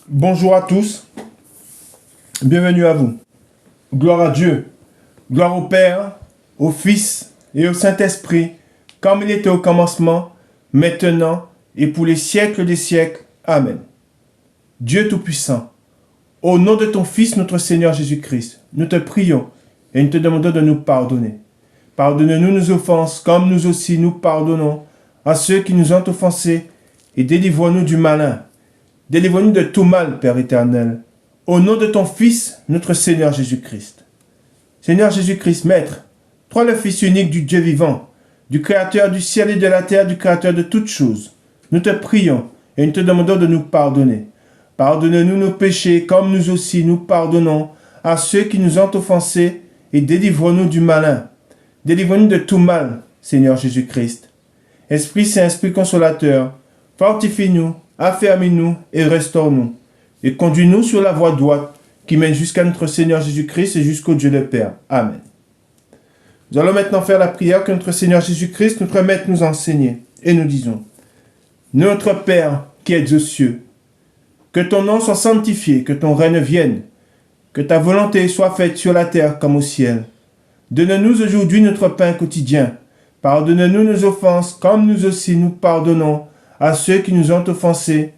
Bonjour à tous, bienvenue à vous. Gloire à Dieu, gloire au Père, au Fils et au Saint-Esprit, comme il était au commencement, maintenant et pour les siècles des siècles. Amen. Dieu Tout-Puissant, au nom de ton Fils, notre Seigneur Jésus-Christ, nous te prions et nous te demandons de nous pardonner. Pardonne-nous nos offenses, comme nous aussi nous pardonnons à ceux qui nous ont offensés, et délivre-nous du malin. Délivre-nous de tout mal, Père éternel, au nom de ton Fils, notre Seigneur Jésus-Christ. Seigneur Jésus-Christ, Maître, toi le Fils unique du Dieu vivant, du Créateur du ciel et de la terre, du Créateur de toutes choses, nous te prions et nous te demandons de nous pardonner. Pardonne-nous nos péchés, comme nous aussi nous pardonnons à ceux qui nous ont offensés, et délivre-nous du malin. Délivre-nous de tout mal, Seigneur Jésus-Christ. Esprit Saint, Esprit Consolateur, fortifie-nous, affermis-nous et restaure-nous, et conduis-nous sur la voie droite qui mène jusqu'à notre Seigneur Jésus-Christ et jusqu'au Dieu le Père. Amen. Nous allons maintenant faire la prière que notre Seigneur Jésus-Christ, notre Maître, nous a enseignée. Et nous disons, Notre Père qui es aux cieux, que ton nom soit sanctifié, que ton règne vienne, que ta volonté soit faite sur la terre comme au ciel. Donne-nous aujourd'hui notre pain quotidien. Pardonne-nous nos offenses, comme nous aussi nous pardonnons à ceux qui nous ont offensés.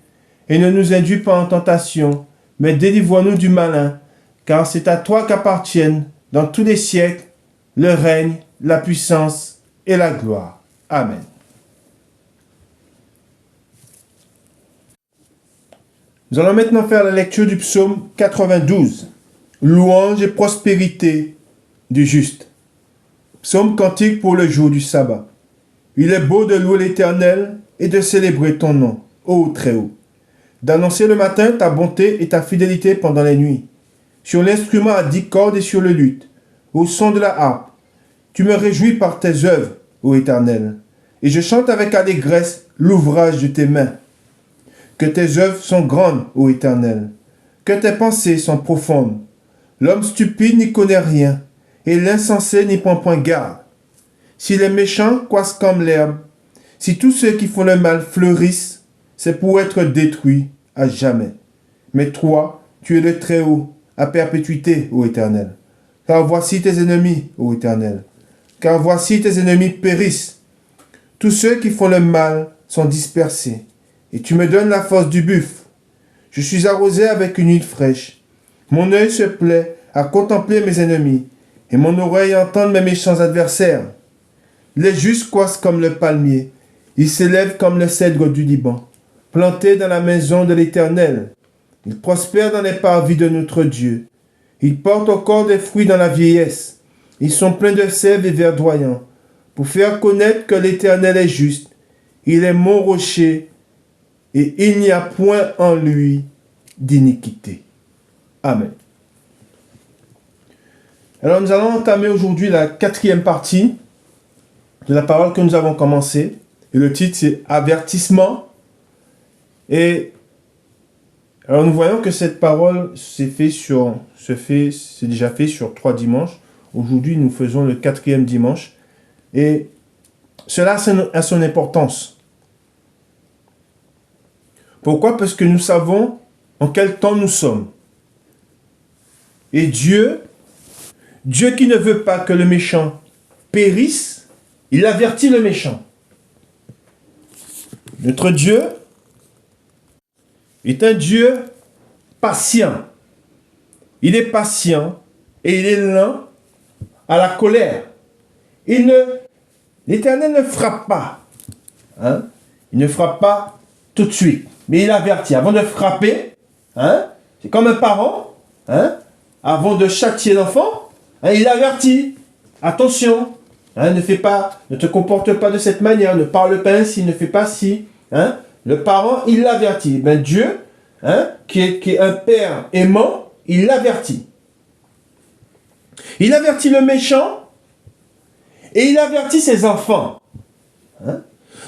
Et ne nous induis pas en tentation, mais délivre-nous du malin, car c'est à toi qu'appartiennent, dans tous les siècles, le règne, la puissance et la gloire. Amen. Nous allons maintenant faire la lecture du psaume 92. Louange et prospérité du juste. Psaume cantique pour le jour du sabbat. Il est beau de louer l'Éternel et de célébrer ton nom, ô Très-Haut. D'annoncer le matin ta bonté et ta fidélité pendant les nuits. Sur l'instrument à 10 cordes et sur le luth, au son de la harpe. Tu me réjouis par tes œuvres, ô Éternel, et je chante avec allégresse l'ouvrage de tes mains. Que tes œuvres sont grandes, ô Éternel, que tes pensées sont profondes. L'homme stupide n'y connaît rien, et l'insensé n'y prend point garde. Si les méchants croissent comme l'herbe, si tous ceux qui font le mal fleurissent, c'est pour être détruits à jamais. Mais toi, tu es le Très-Haut, à perpétuité, ô Éternel. Car voici tes ennemis, ô Éternel. Car voici tes ennemis périssent. Tous ceux qui font le mal sont dispersés. Et tu me donnes la force du buffle. Je suis arrosé avec une huile fraîche. Mon œil se plaît à contempler mes ennemis, et mon oreille à entendre mes méchants adversaires. Les justes croissent comme le palmier. Ils s'élèvent comme le cèdre du Liban, plantés dans la maison de l'Éternel. Ils prospèrent dans les parvis de notre Dieu. Ils portent encore des fruits dans la vieillesse. Ils sont pleins de sève et verdoyants, pour faire connaître que l'Éternel est juste. Il est mon rocher, et il n'y a point en lui d'iniquité. Amen. Alors nous allons entamer aujourd'hui la 4e partie de la parole que nous avons commencée. Et le titre c'est Avertissement. Et alors nous voyons que cette parole c'est déjà fait sur 3 dimanches. Aujourd'hui nous faisons le 4e dimanche. Et cela a son importance. Pourquoi? Parce que nous savons en quel temps nous sommes. Et Dieu qui ne veut pas que le méchant périsse, il avertit le méchant. Notre Dieu est un Dieu patient. Il est patient et il est lent à la colère. L'Éternel ne frappe pas. Hein? Il ne frappe pas tout de suite. Mais il avertit. Avant de frapper, hein? C'est comme un parent, hein? Avant de châtier l'enfant, hein, il avertit. Attention, hein, ne te comporte pas de cette manière, ne parle pas ainsi, ne fais pas ci. Hein? Le parent, il l'avertit. Ben, Dieu, hein, qui est un père aimant, il l'avertit. Il avertit le méchant et il avertit ses enfants. Hein?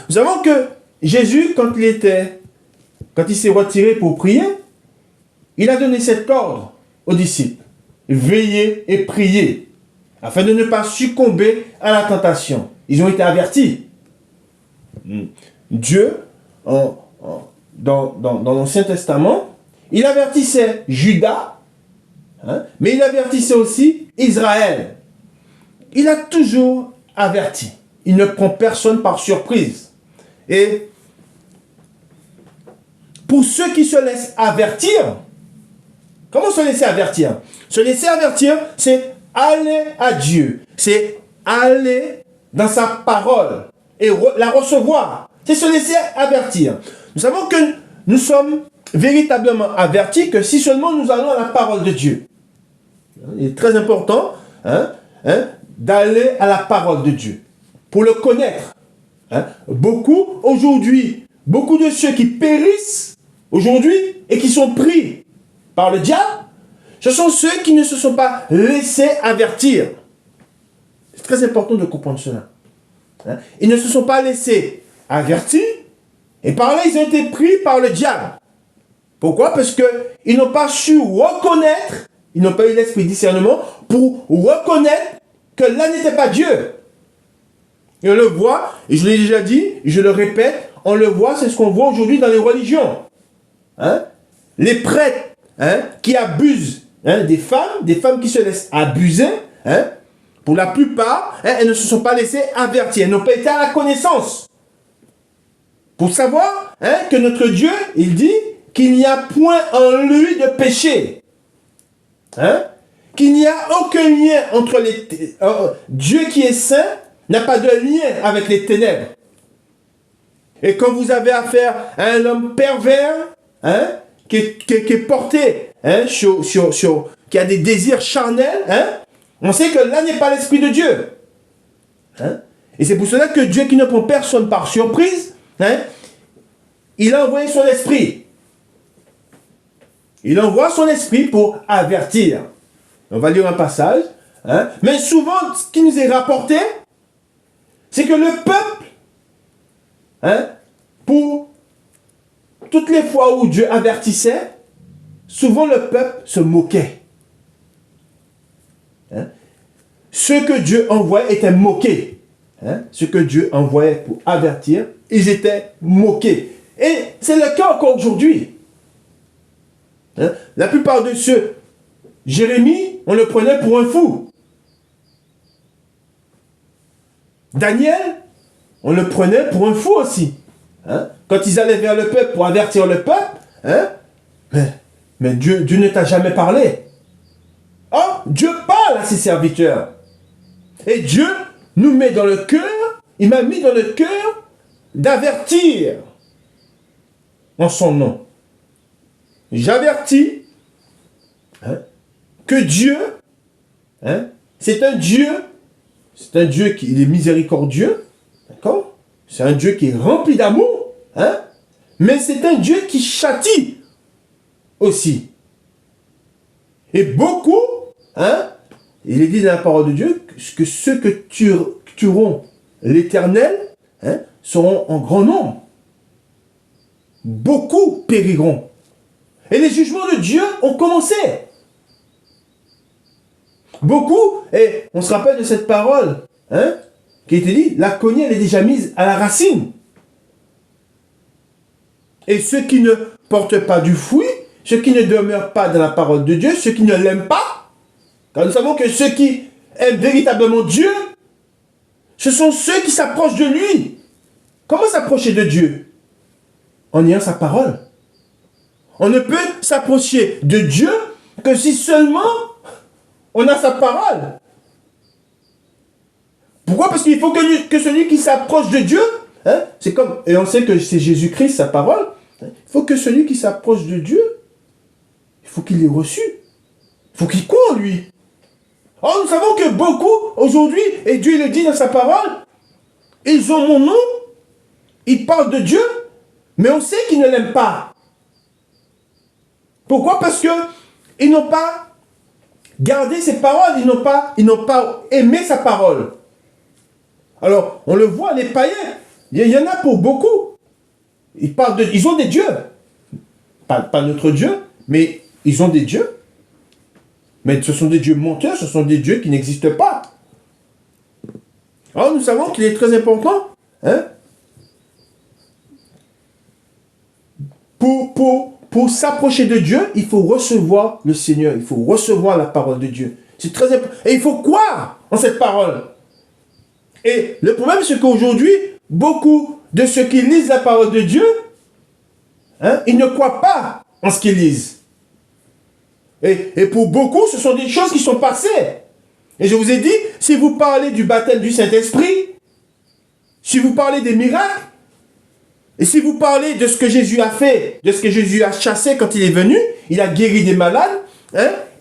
Nous savons que Jésus, quand il s'est retiré pour prier, il a donné cet ordre aux disciples. Veillez et priez, afin de ne pas succomber à la tentation. Ils ont été avertis. Dieu, dans l'Ancien Testament, Il avertissait Juda, mais il avertissait aussi Israël. Il a toujours averti. Il ne prend personne par surprise. Et pour ceux qui se laissent avertir, comment se laisser avertir? Se laisser avertir, c'est aller à Dieu. C'est aller dans sa parole et la recevoir. C'est se laisser avertir. Nous savons que nous sommes véritablement avertis que si seulement nous allons à la parole de Dieu. Il est très important d'aller à la parole de Dieu pour le connaître. Beaucoup de ceux qui périssent aujourd'hui et qui sont pris par le diable, ce sont ceux qui ne se sont pas laissés avertir. C'est très important de comprendre cela. Ils ne se sont pas laissés avertir et par là ils ont été pris par le diable. Pourquoi? Parce qu'ils n'ont pas su reconnaître, ils n'ont pas eu l'esprit de discernement pour reconnaître que là n'était pas Dieu. Et on le voit, et je l'ai déjà dit, je le répète, on le voit, c'est ce qu'on voit aujourd'hui dans les religions. Les prêtres qui abusent des femmes qui se laissent abuser, pour la plupart, elles ne se sont pas laissées avertir, elles n'ont pas été à la connaissance. Pour savoir que notre Dieu, il dit qu'il n'y a point en lui de péché. Qu'il n'y a aucun lien entre les... Dieu qui est saint n'a pas de lien avec les ténèbres. Et quand vous avez affaire à un homme pervers, qui est porté, qui a des désirs charnels, on sait que là n'est pas l'Esprit de Dieu. Et c'est pour cela que Dieu, qui ne prend personne par surprise, il a envoyé son esprit. Il envoie son esprit pour avertir. On va lire un passage. Mais souvent, ce qui nous est rapporté, c'est que le peuple, pour toutes les fois où Dieu avertissait, souvent le peuple se moquait. Ce que Dieu envoyait était moqué. Ce que Dieu envoyait pour avertir, ils étaient moqués. Et c'est le cas encore aujourd'hui. La plupart de ceux, Jérémie, on le prenait pour un fou. Daniel, on le prenait pour un fou aussi. Quand ils allaient vers le peuple pour avertir le peuple, mais Dieu ne t'a jamais parlé. Oh, Dieu parle à ses serviteurs. Et Dieu nous met dans le cœur, il m'a mis dans le cœur d'avertir en son nom. J'avertis que Dieu, c'est un Dieu qui est miséricordieux, d'accord? C'est un Dieu qui est rempli d'amour, mais c'est un Dieu qui châtie aussi. Et beaucoup, il est dit dans la parole de Dieu que ceux que tueront l'Éternel seront en grand nombre. Beaucoup périront. Et les jugements de Dieu ont commencé. Beaucoup, et on se rappelle de cette parole, qui était dit, la cognée, elle est déjà mise à la racine. Et ceux qui ne portent pas du fruit, ceux qui ne demeurent pas dans la parole de Dieu, ceux qui ne l'aiment pas, car nous savons que ceux qui aiment véritablement Dieu, ce sont ceux qui s'approchent de lui. Comment s'approcher de Dieu? En ayant sa parole. On ne peut s'approcher de Dieu que si seulement on a sa parole. Pourquoi? Parce qu'il faut que celui qui s'approche de Dieu, c'est comme, et on sait que c'est Jésus-Christ, sa parole, il faut que celui qui s'approche de Dieu, il faut qu'il l'ait reçu. Il faut qu'il croie en lui. Or, nous savons que beaucoup, aujourd'hui, et Dieu le dit dans sa parole, ils ont mon nom, ils parlent de Dieu, mais on sait qu'ils ne l'aiment pas. Pourquoi? Parce qu'ils n'ont pas gardé ses paroles, ils n'ont pas aimé sa parole. Alors, on le voit, les païens, il y en a pour beaucoup. Ils ont des dieux. Pas notre Dieu, mais ils ont des dieux. Mais ce sont des dieux menteurs, ce sont des dieux qui n'existent pas. Alors, nous savons qu'il est très pour pour s'approcher de Dieu, il faut recevoir le Seigneur, il faut recevoir la parole de Dieu. C'est très important. Et il faut croire en cette parole. Et le problème, c'est qu'aujourd'hui, beaucoup de ceux qui lisent la parole de Dieu, ils ne croient pas en ce qu'ils lisent. Et pour beaucoup, ce sont des choses qui sont passées. Et je vous ai dit, si vous parlez du baptême du Saint-Esprit, si vous parlez des miracles, et si vous parlez de ce que Jésus a fait, de ce que Jésus a chassé quand il est venu, il a guéri des malades,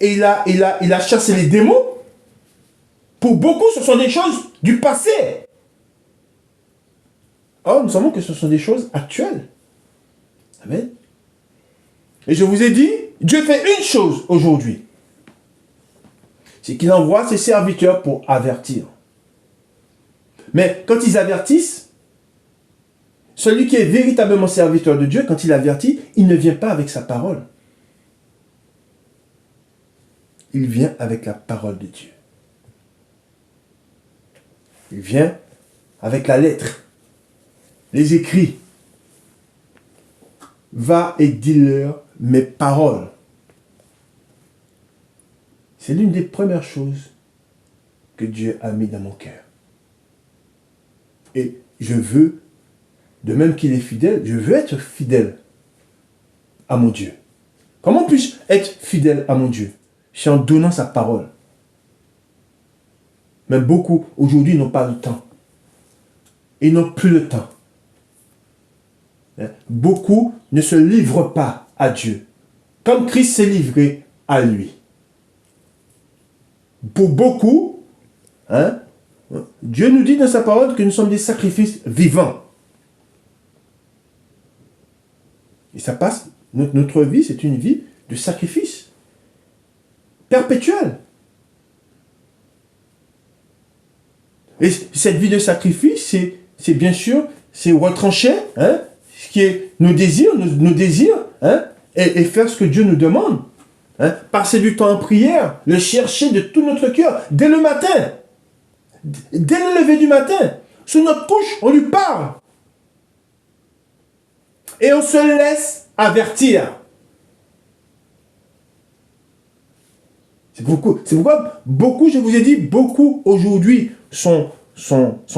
et il a chassé les démons. Pour beaucoup, ce sont des choses du passé. Or, nous savons que ce sont des choses actuelles. Amen. Et je vous ai dit, Dieu fait une chose aujourd'hui. C'est qu'il envoie ses serviteurs pour avertir. Mais quand ils avertissent, celui qui est véritablement serviteur de Dieu, quand il avertit, il ne vient pas avec sa parole. Il vient avec la parole de Dieu. Il vient avec la lettre, les écrits. Va et dis-leur mes paroles. C'est l'une des premières choses que Dieu a mis dans mon cœur. Et je veux, de même qu'il est fidèle, je veux être fidèle à mon Dieu. Comment puis-je être fidèle à mon Dieu? C'est en donnant sa parole. Mais beaucoup, aujourd'hui, n'ont pas le temps. Ils n'ont plus le temps. Beaucoup ne se livrent pas à Dieu, comme Christ s'est livré à lui. Pour beaucoup, Dieu nous dit dans sa parole que nous sommes des sacrifices vivants. Et ça passe, notre vie, c'est une vie de sacrifice perpétuel. Et cette vie de sacrifice, c'est bien sûr, c'est retrancher ce qui est nos désirs, et faire ce que Dieu nous demande. Passer du temps en prière, le chercher de tout notre cœur, dès le matin, dès le lever du matin, sur notre couche, on lui parle. Et on se laisse avertir. C'est pourquoi beaucoup, je vous ai dit, beaucoup aujourd'hui sont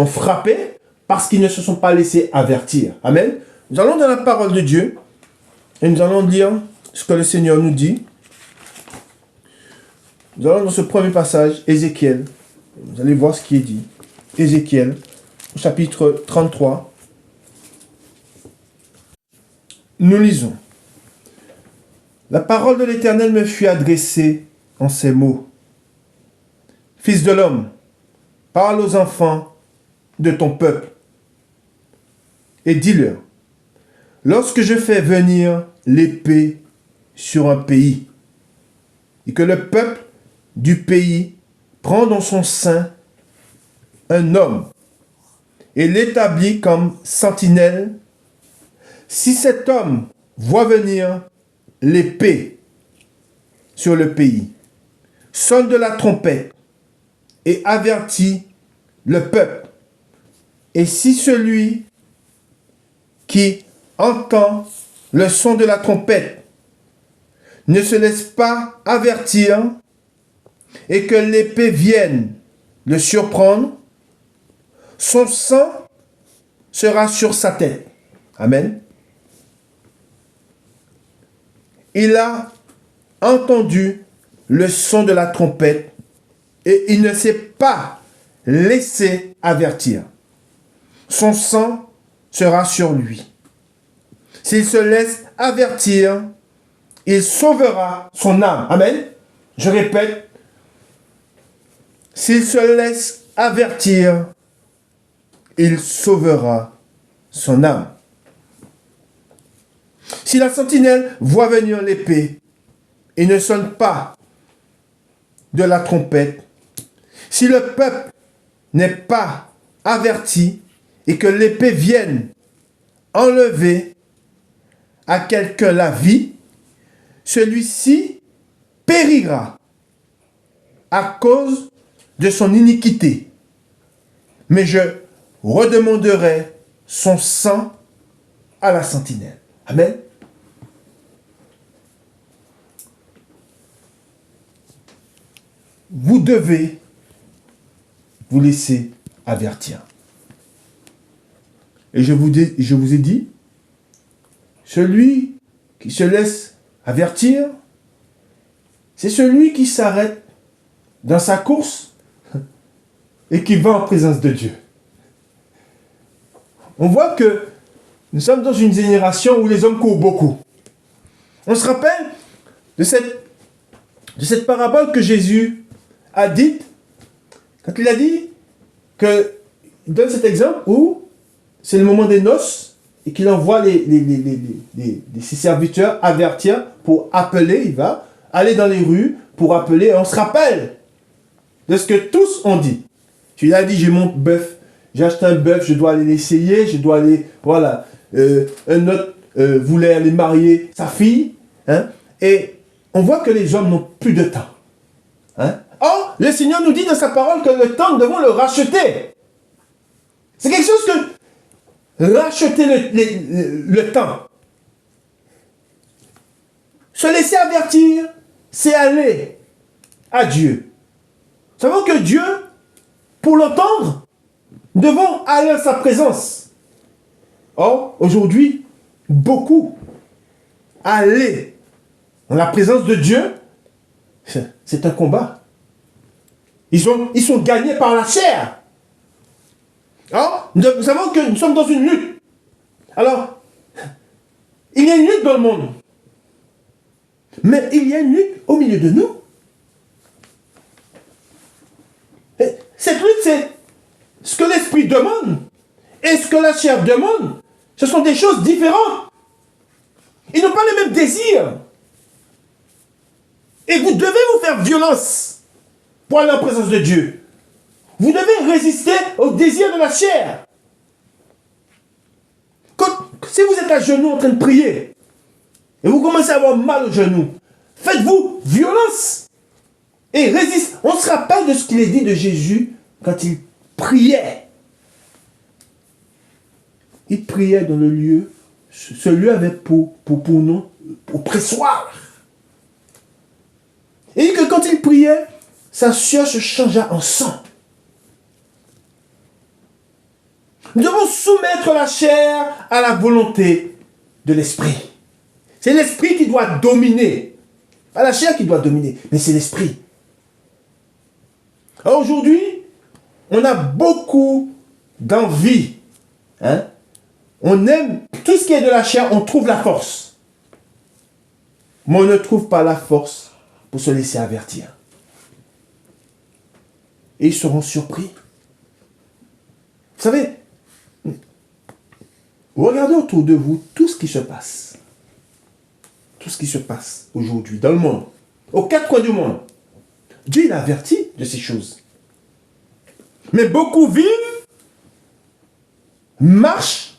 frappés parce qu'ils ne se sont pas laissés avertir. Amen. Nous allons dans la parole de Dieu et nous allons lire ce que le Seigneur nous dit. Nous allons dans ce premier passage, Ézéchiel. Vous allez voir ce qui est dit. Ézéchiel, au chapitre 33. Nous lisons. La parole de l'Éternel me fut adressée en ces mots. Fils de l'homme, parle aux enfants de ton peuple et dis-leur, lorsque je fais venir l'épée sur un pays et que le peuple du pays prend dans son sein un homme et l'établit comme sentinelle, si cet homme voit venir l'épée sur le pays, sonne de la trompette et avertit le peuple, et si celui qui entend le son de la trompette ne se laisse pas avertir et que l'épée vienne le surprendre, son sang sera sur sa tête. Amen. Il a entendu le son de la trompette et il ne s'est pas laissé avertir. Son sang sera sur lui. S'il se laisse avertir, il sauvera son âme. Amen. Je répète, s'il se laisse avertir, il sauvera son âme. Si la sentinelle voit venir l'épée et ne sonne pas de la trompette, si le peuple n'est pas averti et que l'épée vienne enlever à quelqu'un la vie, celui-ci périra à cause de son iniquité. Mais je redemanderai son sang à la sentinelle. Amen. vous devez vous laisser avertir. Et je vous ai dit, celui qui se laisse avertir, c'est celui qui s'arrête dans sa course et qui va en présence de Dieu. On voit que nous sommes dans une génération où les hommes courent beaucoup. On se rappelle de cette parabole que Jésus a dite, quand il a dit que, il donne cet exemple où c'est le moment des noces et qu'il envoie ses serviteurs avertir pour appeler, il va aller dans les rues pour appeler. Et on se rappelle de ce que tous ont dit. Tu as dit, j'ai mon bœuf, j'ai acheté un bœuf, je dois aller l'essayer, je dois aller, voilà. Un autre voulait aller marier sa fille, hein, et on voit que les hommes n'ont plus de temps. Hein. Or, le Seigneur nous dit dans sa parole que le temps, nous devons le racheter. C'est quelque chose que racheter le temps. Se laisser avertir, c'est aller à Dieu. Nous savons que Dieu, pour l'entendre, nous devons aller à sa présence. Or, aujourd'hui, beaucoup aller dans la présence de Dieu, c'est un combat. Ils sont gagnés par la chair. Or, nous savons que nous sommes dans une lutte. Alors, il y a une lutte dans le monde. Mais il y a une lutte au milieu de nous. Et cette lutte, c'est ce que l'esprit demande et ce que la chair demande. Ce sont des choses différentes. Ils n'ont pas les mêmes désirs. Et vous devez vous faire violence pour aller en présence de Dieu. Vous devez résister aux désirs de la chair. Si vous êtes à genoux en train de prier, et vous commencez à avoir mal au genou, faites-vous violence. Et résistez. On se rappelle de ce qu'il est dit de Jésus quand il priait. Il priait dans le lieu. Ce lieu avait pour nom pressoir. Et que quand il priait, sa sueur se changea en sang. Nous devons soumettre la chair à la volonté de l'esprit. C'est l'esprit qui doit dominer. Pas la chair qui doit dominer, mais c'est l'esprit. Alors aujourd'hui, on a beaucoup d'envie. Hein? On aime tout ce qui est de la chair, on trouve la force. Mais on ne trouve pas la force pour se laisser avertir. Et ils seront surpris. Vous savez, regardez autour de vous tout ce qui se passe. Tout ce qui se passe aujourd'hui dans le monde, aux quatre coins du monde. Dieu il a averti de ces choses. Mais beaucoup vivent, marchent,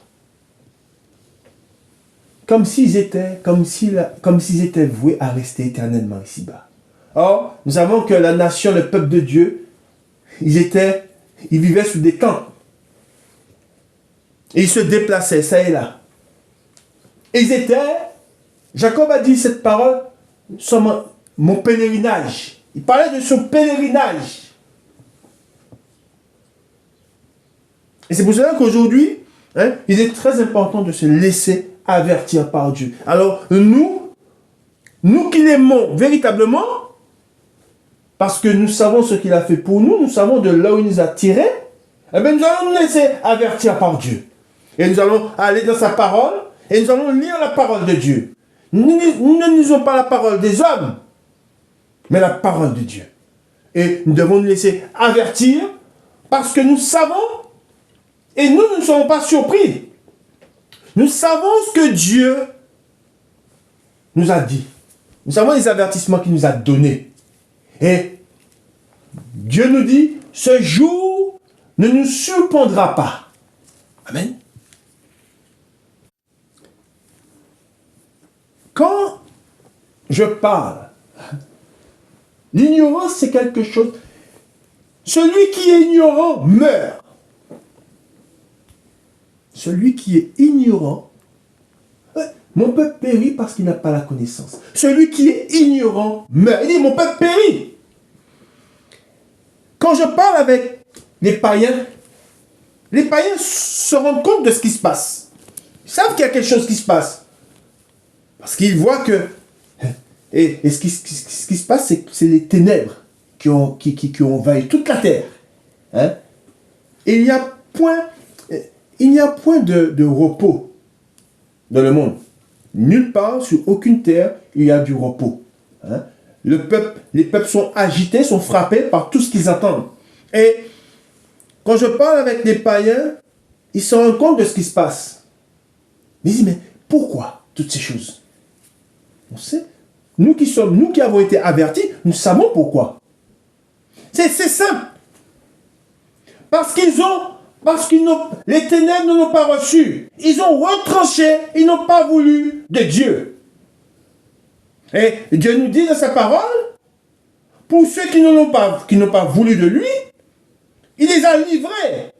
comme s'ils étaient voués à rester éternellement ici-bas. Or, nous savons que la nation, le peuple de Dieu, ils vivaient sous des tentes. Et ils se déplaçaient, ça et là. Et Jacob a dit cette parole sur mon pèlerinage. Il parlait de son pèlerinage. Et c'est pour cela qu'aujourd'hui, il est très important de se laisser avertir par Dieu. Alors, nous qui l'aimons véritablement, parce que nous savons ce qu'il a fait pour nous, nous savons de là où il nous a tirés, eh bien, nous allons nous laisser avertir par Dieu. Et nous allons aller dans sa parole, et nous allons lire la parole de Dieu. Nous ne lisons pas la parole des hommes, mais la parole de Dieu. Et nous devons nous laisser avertir, parce que nous savons, et nous ne sommes pas surpris. Nous savons ce que Dieu nous a dit. Nous savons les avertissements qu'il nous a donnés. Et Dieu nous dit, ce jour ne nous surprendra pas. Amen. Quand je parle, l'ignorance c'est quelque chose. Celui qui est ignorant meurt. Celui qui est ignorant, mon peuple périt parce qu'il n'a pas la connaissance. Celui qui est ignorant meurt. Il dit, mon peuple périt. quand je parle avec les païens se rendent compte de ce qui se passe. Ils savent qu'il y a quelque chose qui se passe. Parce qu'ils voient que... Et ce qui se passe, c'est les ténèbres qui ont envahi toute la terre. Hein? Et il n'y a point de repos dans le monde. Nulle part, sur aucune terre, il y a du repos. Hein? Les peuples sont agités, sont frappés par tout ce qu'ils entendent. Et quand je parle avec les païens, ils se rendent compte de ce qui se passe. Ils disent, mais pourquoi toutes ces choses? On sait. Nous qui avons été avertis, nous savons pourquoi. C'est simple. Parce que les ténèbres ne l'ont pas reçu. Ils ont retranché, ils n'ont pas voulu de Dieu. Et Dieu nous dit dans sa parole, pour ceux qui n'ont pas voulu de lui, il les a livrés.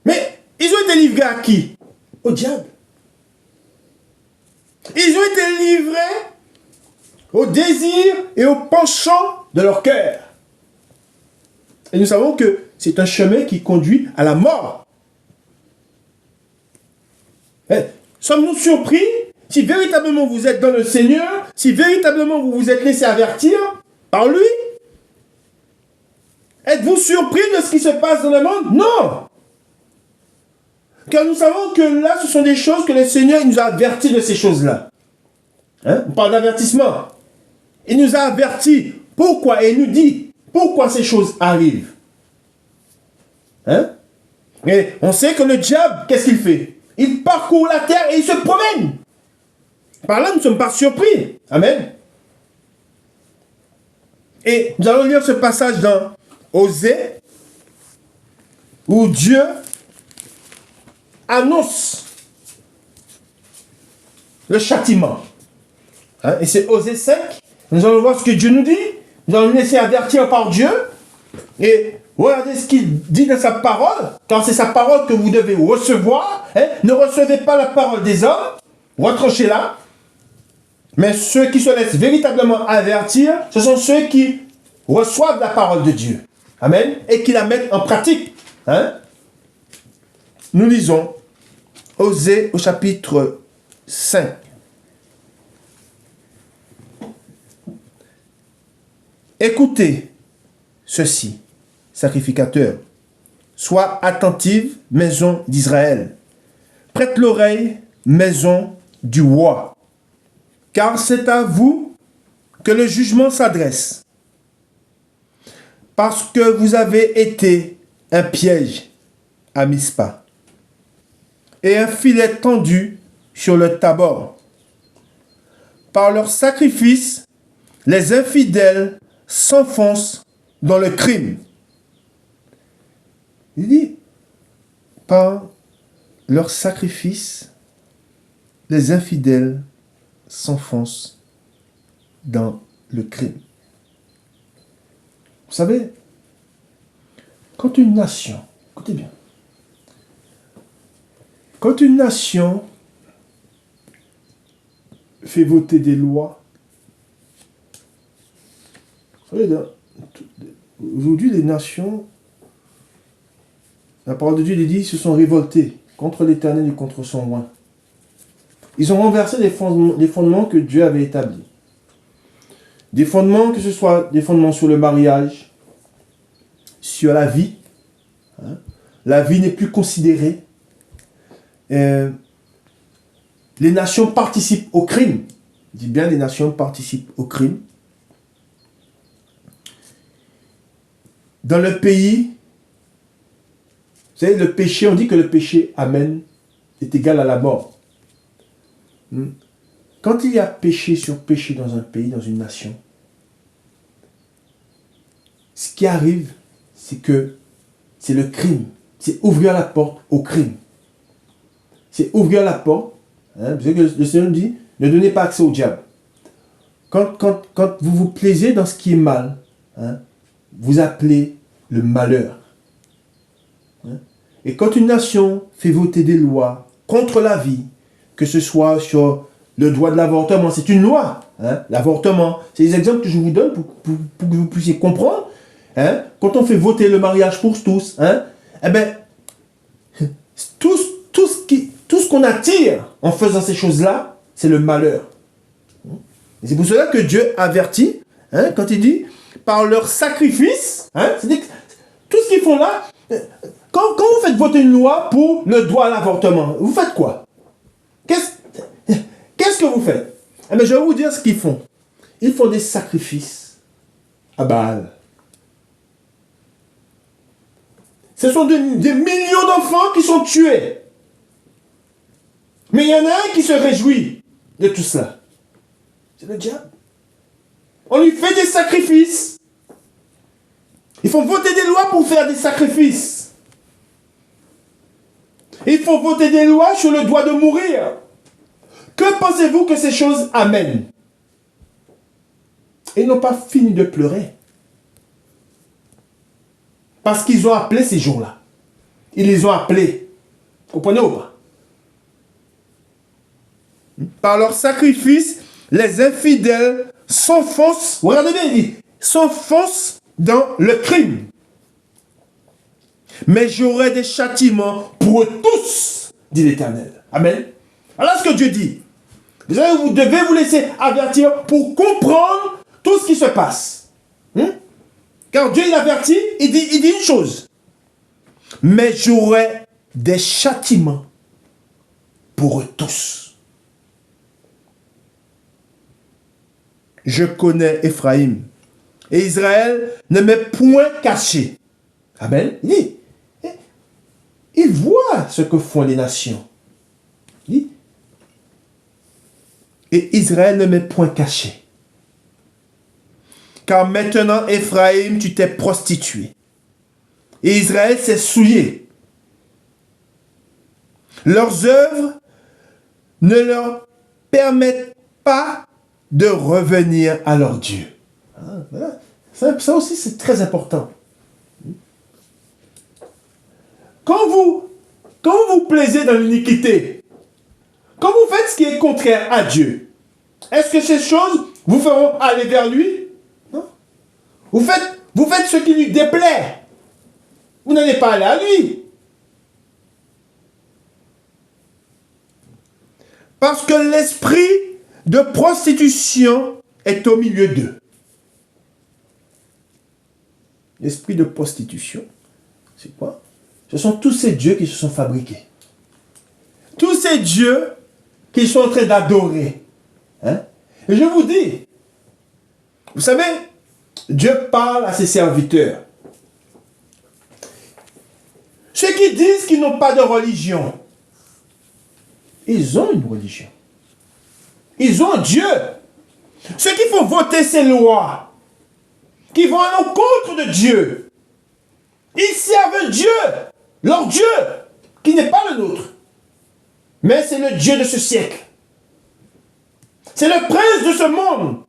Mais ils ont été livrés à qui? Au diable. Ils ont été livrés au désir et au penchant de leur cœur. Et nous savons que c'est un chemin qui conduit à la mort. Sommes-nous surpris si véritablement vous êtes dans le Seigneur, si véritablement vous vous êtes laissé avertir par lui? Êtes-vous surpris de ce qui se passe dans le monde? Non! Car nous savons que là, ce sont des choses que le Seigneur il nous a avertis de ces choses-là. Hein? On parle d'avertissement. Il nous a avertis. Pourquoi? Et il nous dit pourquoi ces choses arrivent. Hein? Et on sait que le diable, qu'est-ce qu'il fait? Il parcourt la terre et il se promène. Par là, nous ne sommes pas surpris. Amen. Et nous allons lire ce passage dans Osée, où Dieu annonce le châtiment. Hein? Et c'est Osée 5. Nous allons voir ce que Dieu nous dit. Nous allons nous laisser avertir par Dieu. Et regardez ce qu'il dit dans sa parole. Car c'est sa parole que vous devez recevoir. Hein? Ne recevez pas la parole des hommes. Retranchez-la. Mais ceux qui se laissent véritablement avertir, ce sont ceux qui reçoivent la parole de Dieu. Amen. Et qui la mettent en pratique. Hein? Nous lisons Osée au chapitre 5. Écoutez ceci, sacrificateurs. Sois attentive, maison d'Israël. Prête l'oreille, maison du roi. Car c'est à vous que le jugement s'adresse. Parce que vous avez été un piège à Mispa et un filet tendu sur le Tabor. Par leurs sacrifices, les infidèles s'enfoncent dans le crime. Il dit, par leurs sacrifices, les infidèles s'enfoncent dans le crime. Vous savez, quand une nation, écoutez bien, quand une nation fait voter des lois, vous savez, aujourd'hui les nations, la parole de Dieu dit, se sont révoltés contre l'Éternel et contre son roi. Ils ont renversé les fondements que Dieu avait établis. Des fondements, que ce soit des fondements sur le mariage, sur la vie. Hein? La vie n'est plus considérée. Les nations participent au crime. Je dis bien, les nations participent au crime. Dans le pays, vous savez, le péché, on dit que le péché est égal à la mort. Quand il y a péché sur péché dans un pays, dans une nation, ce qui arrive, c'est que c'est le crime. C'est ouvrir la porte au crime. C'est ouvrir la porte. Hein, vous savez que le Seigneur nous dit, ne donnez pas accès au diable. Quand vous vous plaisez dans ce qui est mal, hein, vous appelez le malheur. Hein, et quand une nation fait voter des lois contre la vie, que ce soit sur Le droit de l'avortement, c'est une loi. Hein? L'avortement, c'est des exemples que je vous donne pour que vous puissiez comprendre. Hein? Quand on fait voter le mariage pour tous, hein? Eh ben, tout ce qu'on attire en faisant ces choses-là, c'est le malheur. Et c'est pour cela que Dieu avertit, hein, quand il dit, par leur sacrifice, hein, c'est-à-dire que tout ce qu'ils font là, quand vous faites voter une loi pour le droit à l'avortement, vous faites quoi? Qu'est-ce que vous faites? Eh bien, je vais vous dire ce qu'ils font. Ils font des sacrifices à Baal. Ce sont des millions d'enfants qui sont tués. Mais il y en a un qui se réjouit de tout cela. C'est le diable. On lui fait des sacrifices. Ils font voter des lois pour faire des sacrifices. Il faut voter des lois sur le droit de mourir. Que pensez-vous que ces choses amènent? Ils n'ont pas fini de pleurer. Parce qu'ils ont appelé ces jours-là. Ils les ont appelés. Vous comprenez ou pas? Par leur sacrifice, les infidèles s'enfoncent, regardez bien, il dit, s'enfoncent dans le crime. Mais j'aurai des châtiments pour eux tous, dit l'Éternel. Amen. Voilà ce que Dieu dit. Vous devez vous laisser avertir pour comprendre tout ce qui se passe. Car Dieu, il avertit, il dit une chose. Mais j'aurai des châtiments pour eux tous. Je connais Éphraïm. Et Israël ne m'est point caché. Amen. Il dit, il voit ce que font les nations. Il dit, et Israël ne m'est point caché. Car maintenant, Éphraïm, tu t'es prostitué. Et Israël s'est souillé. Leurs œuvres ne leur permettent pas de revenir à leur Dieu. Ça aussi, c'est très important. Quand vous vous plaisez dans l'iniquité, quand vous faites ce qui est contraire à Dieu, est-ce que ces choses vous feront aller vers lui? Non. Vous faites ce qui lui déplaît. Vous n'allez pas aller à lui. Parce que l'esprit de prostitution est au milieu d'eux. L'esprit de prostitution, c'est quoi? Ce sont tous ces dieux qui se sont fabriqués. Tous ces dieux qu'ils sont en train d'adorer. Hein? Et je vous dis, vous savez, Dieu parle à ses serviteurs. Ceux qui disent qu'ils n'ont pas de religion, ils ont une religion. Ils ont un Dieu. Ceux qui font voter ces lois, qui vont à l'encontre de Dieu, ils servent Dieu, leur Dieu, qui n'est pas le nôtre. Mais c'est le Dieu de ce siècle. C'est le prince de ce monde.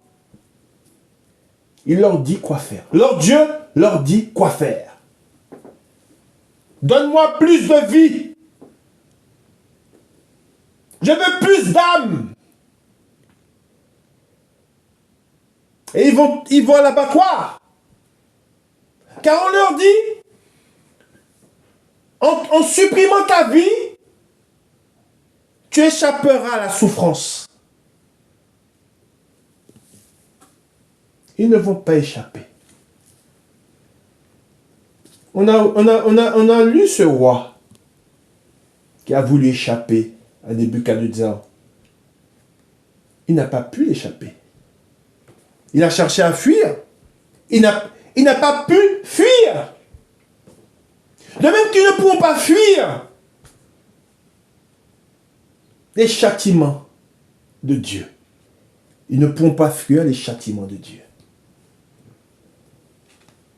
Il leur dit quoi faire. Leur Dieu leur dit quoi faire. Donne-moi plus de vie. Je veux plus d'âme. Et ils vont à l'abattoir. Car on leur dit, en supprimant ta vie, tu échapperas à la souffrance. Ils ne vont pas échapper. On a lu ce roi qui a voulu échapper à Nebuchadnezzar. Il n'a pas pu l'échapper. Il a cherché à fuir. Il n'a pas pu fuir. De même qu'ils ne pourront pas fuir les châtiments de Dieu. Ils ne pourront pas fuir les châtiments de Dieu.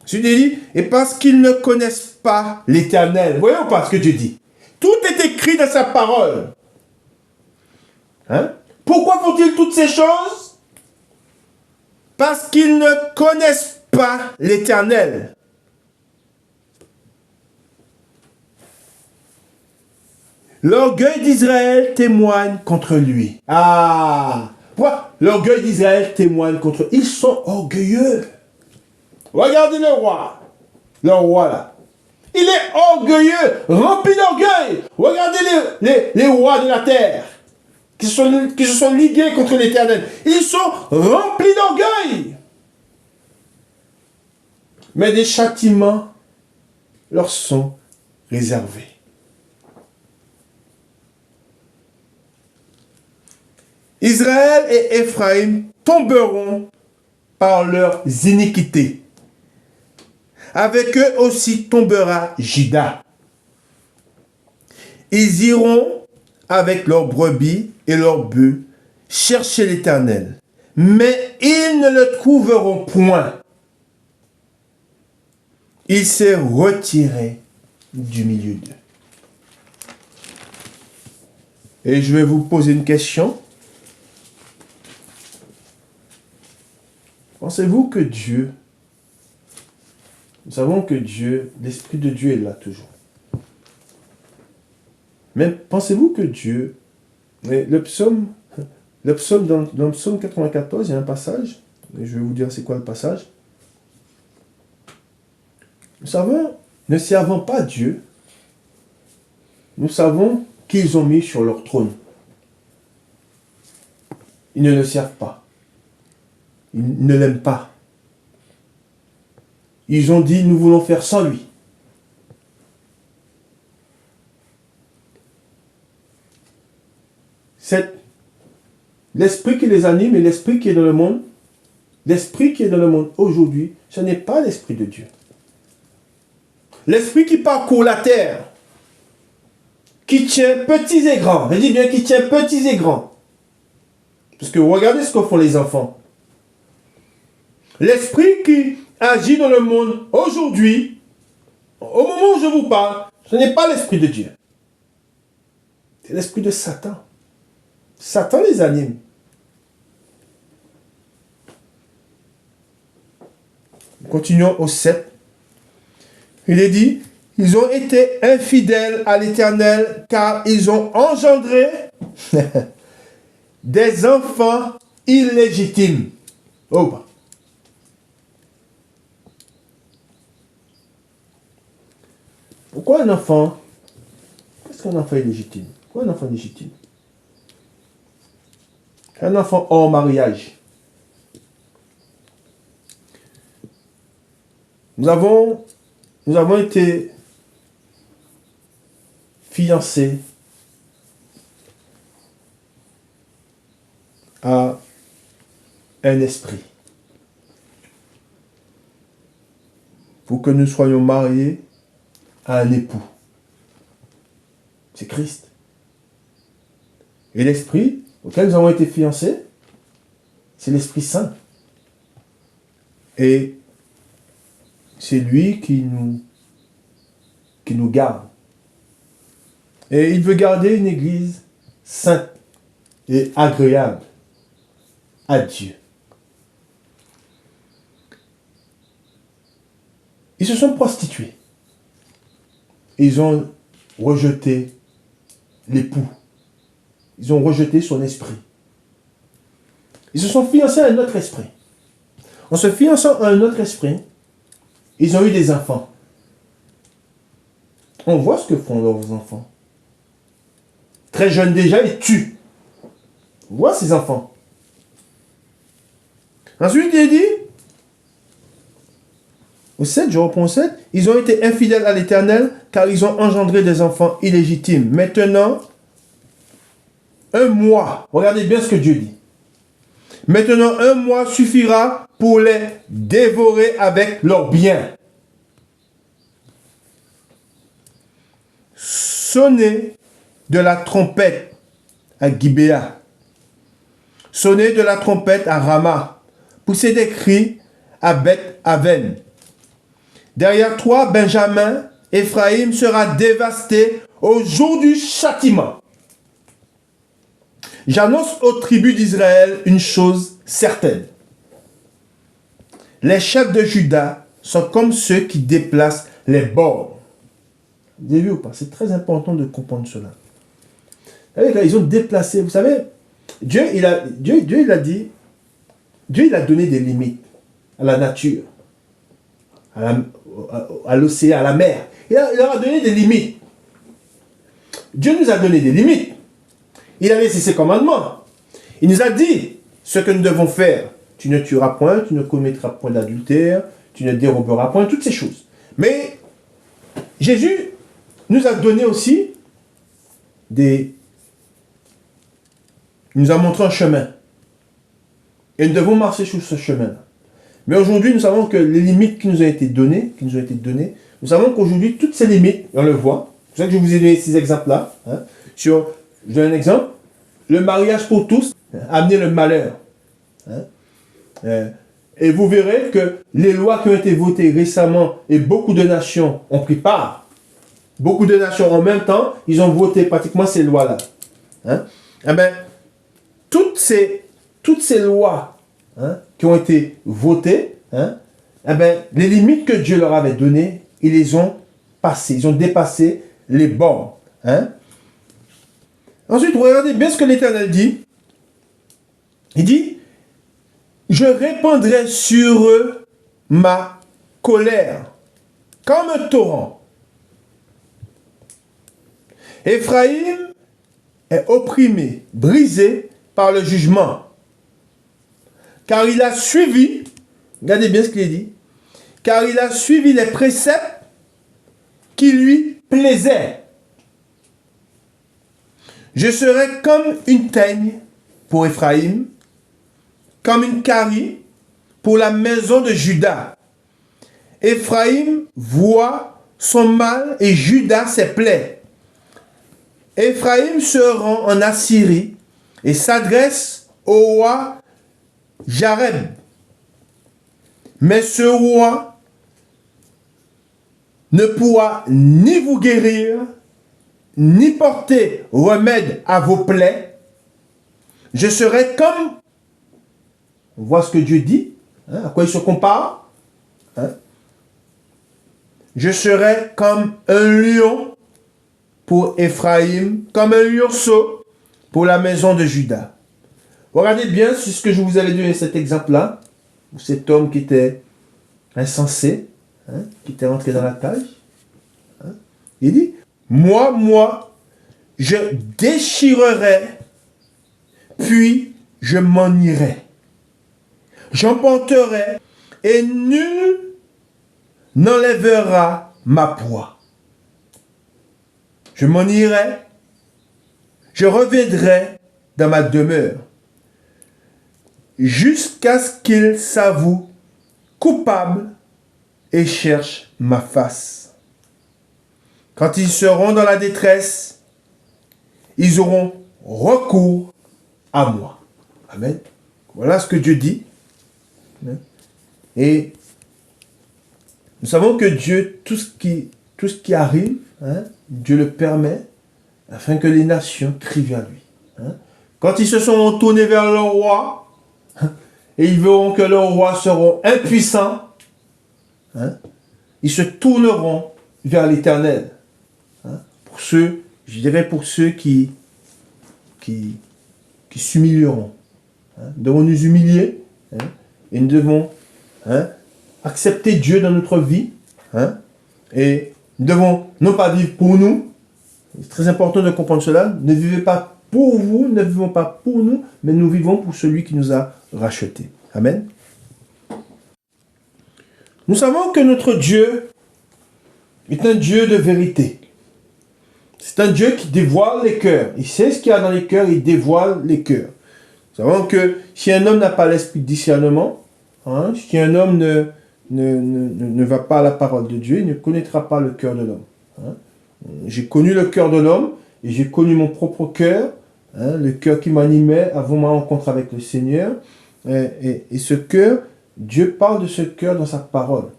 Dieu dit, et parce qu'ils ne connaissent pas l'Éternel. Voyons pas ce que Dieu dit. Tout est écrit dans sa parole. Hein? Pourquoi font-ils toutes ces choses? Parce qu'ils ne connaissent pas l'Éternel. L'orgueil d'Israël témoigne contre lui. Ah! Pourquoi l'orgueil d'Israël témoigne contre eux? Ils sont orgueilleux. Regardez le roi. Le roi là. Il est orgueilleux, rempli d'orgueil. Regardez les rois de la terre qui se sont ligués contre l'Éternel. Ils sont remplis d'orgueil. Mais des châtiments leur sont réservés. Israël et Éphraïm tomberont par leurs iniquités. Avec eux aussi tombera Juda. Ils iront avec leurs brebis et leurs bœufs chercher l'Éternel, mais ils ne le trouveront point. Il s'est retiré du milieu d'eux. Et je vais vous poser une question. Pensez-vous que Dieu, nous savons que Dieu, l'Esprit de Dieu est là toujours. Mais pensez-vous que Dieu, le psaume dans le psaume 94, il y a un passage, et je vais vous dire c'est quoi le passage. Nous savons, ne servant pas Dieu, nous savons qu'ils ont mis sur leur trône. Ils ne le servent pas. Ils ne l'aiment pas. Ils ont dit, nous voulons faire sans lui. C'est l'esprit qui les anime et l'esprit qui est dans le monde. L'esprit qui est dans le monde aujourd'hui, ce n'est pas l'esprit de Dieu. L'esprit qui parcourt la terre, qui tient petits et grands. Je dis bien qui tient petits et grands. Parce que regardez ce que font les enfants. L'esprit qui agit dans le monde aujourd'hui, au moment où je vous parle, ce n'est pas l'esprit de Dieu. C'est l'esprit de Satan. Satan les anime. Continuons au 7. Il est dit, ils ont été infidèles à l'Éternel car ils ont engendré des enfants illégitimes. Oh. Pourquoi un enfant? Qu'est-ce qu'un enfant illégitime? Pourquoi un enfant illégitime? Un enfant hors mariage. Nous avons été fiancés à un esprit. Pour que nous soyons mariés à un époux. C'est Christ. Et l'esprit auquel nous avons été fiancés, c'est l'Esprit Saint. Et c'est lui qui nous garde. Et il veut garder une église sainte et agréable à Dieu. Ils se sont prostitués. Ils ont rejeté l'époux. Ils ont rejeté son esprit. Ils se sont fiancés à un autre esprit. En se fiançant à un autre esprit, ils ont eu des enfants. On voit ce que font leurs enfants. Très jeunes déjà, ils tuent. On voit ces enfants. Ensuite, il est dit, au 7, je reprends au 7, ils ont été infidèles à l'Éternel car ils ont engendré des enfants illégitimes. Maintenant, un mois, regardez bien ce que Dieu dit. Maintenant, un mois suffira pour les dévorer avec leurs biens. Sonnez de la trompette à Gibéa. Sonnez de la trompette à Rama. Poussez des cris à Beth-Aven. Derrière toi, Benjamin, Éphraïm sera dévasté au jour du châtiment. J'annonce aux tribus d'Israël une chose certaine. Les chefs de Juda sont comme ceux qui déplacent les bords. Vous avez vu ou pas? C'est très important de comprendre cela. Ils ont déplacé. Vous savez, Dieu, il a dit, Dieu, il a donné des limites à la nature, à l'océan, à la mer. Il leur a donné des limites. Dieu nous a donné des limites. Il a laissé ses commandements. Il nous a dit ce que nous devons faire. Tu ne tueras point, tu ne commettras point d'adultère, tu ne déroberas point, toutes ces choses. Mais Jésus nous a donné aussi il nous a montré un chemin. Et nous devons marcher sur ce chemin. Mais aujourd'hui, nous savons que les limites qui nous ont été données, nous savons qu'aujourd'hui, toutes ces limites, on le voit. C'est pour ça que je vous ai donné ces exemples-là. Je donne un exemple. Le mariage pour tous a amené le malheur. Et vous verrez que les lois qui ont été votées récemment, et beaucoup de nations ont pris part. Beaucoup de nations en même temps, ils ont voté pratiquement ces lois-là. Eh bien, toutes ces lois qui ont été votées, eh bien, les limites que Dieu leur avait données, ils les ont passées, ils ont dépassé les bornes. Ensuite, regardez bien ce que l'Éternel dit. Il dit, je répandrai sur eux ma colère, comme un torrent. Éphraïm est opprimé, brisé par le jugement. Car il a suivi, regardez bien ce qu'il dit, car il a suivi les préceptes qui lui plaisaient. Je serai comme une teigne pour Éphraïm, comme une carie pour la maison de Juda. Éphraïm voit son mal et Juda ses plaies. Éphraïm se rend en Assyrie et s'adresse au roi Jareb. Mais ce roi ne pourra ni vous guérir, ni porter remède à vos plaies. Je serai comme, on voit ce que Dieu dit, à quoi il se compare. Je serai comme un lion pour Éphraïm, comme un lionceau pour la maison de Juda. Regardez bien c'est ce que je vous avais donné cet exemple-là, cet homme qui était insensé, qui était rentré dans la cage. Il dit, moi, je déchirerai, puis je m'en irai. J'emporterai, et nul n'enlèvera ma proie. Je m'en irai, je reviendrai dans ma demeure, jusqu'à ce qu'il s'avoue coupable et cherche ma face. Quand ils seront dans la détresse, ils auront recours à moi. Amen. Voilà ce que Dieu dit. Et nous savons que Dieu, tout ce qui arrive, Dieu le permet afin que les nations crient vers lui. Quand ils se sont tournés vers le roi, et ils verront que leurs rois seront impuissants, ils se tourneront vers l'Éternel. Pour ceux, je dirais pour ceux qui s'humilieront. Nous devons nous humilier et nous devons accepter Dieu dans notre vie. Et nous devons non pas vivre pour nous. C'est très important de comprendre cela. Ne vivez pas pour vous, ne vivons pas pour nous, mais nous vivons pour celui qui nous a rachetés. Amen. Nous savons que notre Dieu est un Dieu de vérité. C'est un Dieu qui dévoile les cœurs. Il sait ce qu'il y a dans les cœurs, il dévoile les cœurs. Nous savons que si un homme n'a pas l'esprit de discernement, si un homme ne va pas à la parole de Dieu, il ne connaîtra pas le cœur de l'homme. J'ai connu le cœur de l'homme et j'ai connu mon propre cœur, le cœur qui m'animait avant ma rencontre avec le Seigneur. Et ce cœur, Dieu parle de ce cœur dans sa parole.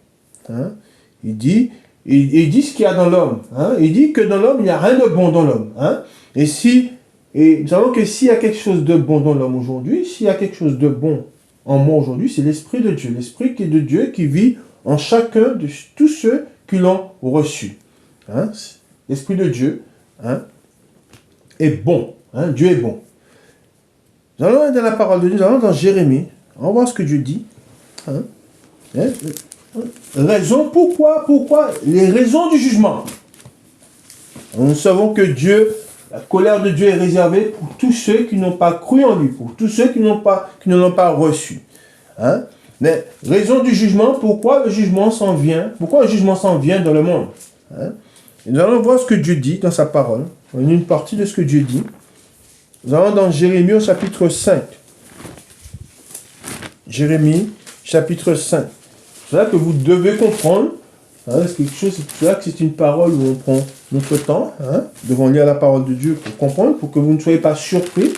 Il dit ce qu'il y a dans l'homme. Il dit que dans l'homme, il n'y a rien de bon dans l'homme. Et nous savons que s'il y a quelque chose de bon dans l'homme aujourd'hui, s'il y a quelque chose de bon en moi aujourd'hui, c'est l'Esprit de Dieu. L'Esprit qui est de Dieu qui vit en chacun de tous ceux qui l'ont reçu. L'Esprit de Dieu est bon. Hein, Dieu est bon. Nous allons dans la parole de Dieu, nous allons dans Jérémie. On va voir ce que Dieu dit. Hein? Raison, pourquoi les raisons du jugement. Nous savons que Dieu, la colère de Dieu est réservée pour tous ceux qui n'ont pas cru en lui, pour tous ceux qui ne l'ont pas reçu. Hein? Mais raison du jugement, pourquoi le jugement s'en vient dans le monde. Hein? Et nous allons voir ce que Dieu dit dans sa parole. Une partie de ce que Dieu dit. Nous allons dans Jérémie au chapitre 5. Jérémie, chapitre 5. C'est là que vous devez comprendre. Hein, c'est là que c'est une parole où on prend notre temps. Hein, devant lire la parole de Dieu pour comprendre, pour que vous ne soyez pas surpris.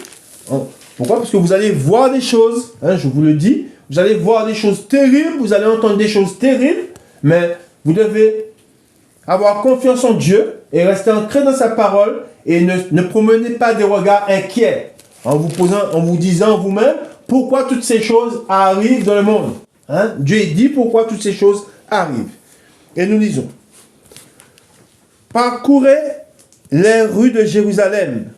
Hein, pourquoi? Parce que vous allez voir des choses. Hein, je vous le dis. Vous allez voir des choses terribles. Vous allez entendre des choses terribles. Mais vous devez avoir confiance en Dieu et rester ancré dans sa parole et ne promenez pas des regards inquiets en vous disant vous-même pourquoi toutes ces choses arrivent dans le monde. Hein? Dieu dit pourquoi toutes ces choses arrivent. Et nous lisons. Parcourez les rues de Jérusalem.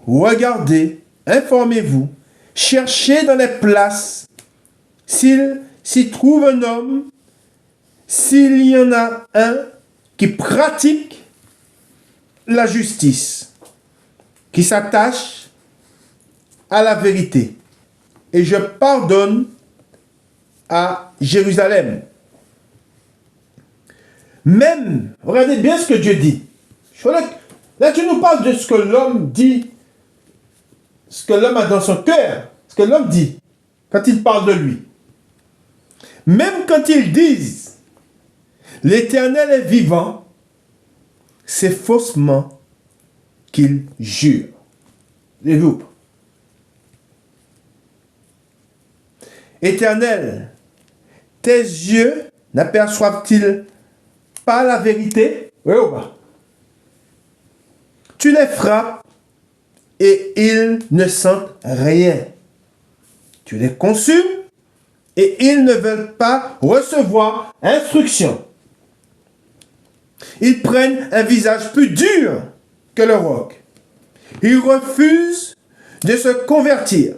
Regardez, informez-vous, cherchez dans les places s'il s'y trouve un homme, s'il y en a un qui pratique la justice, qui s'attache à la vérité. Et je pardonne à Jérusalem. Même, regardez bien ce que Dieu dit. Là, tu nous parles de ce que l'homme dit, ce que l'homme a dans son cœur, ce que l'homme dit, quand il parle de lui. Même quand ils disent, l'Éternel est vivant, c'est faussement qu'ils jurent. Les loups. Éternel, tes yeux n'aperçoivent-ils pas la vérité? Oui ou pas? Tu les frappes et ils ne sentent rien. Tu les consumes et ils ne veulent pas recevoir instruction. Ils prennent un visage plus dur que le roc. Ils refusent de se convertir.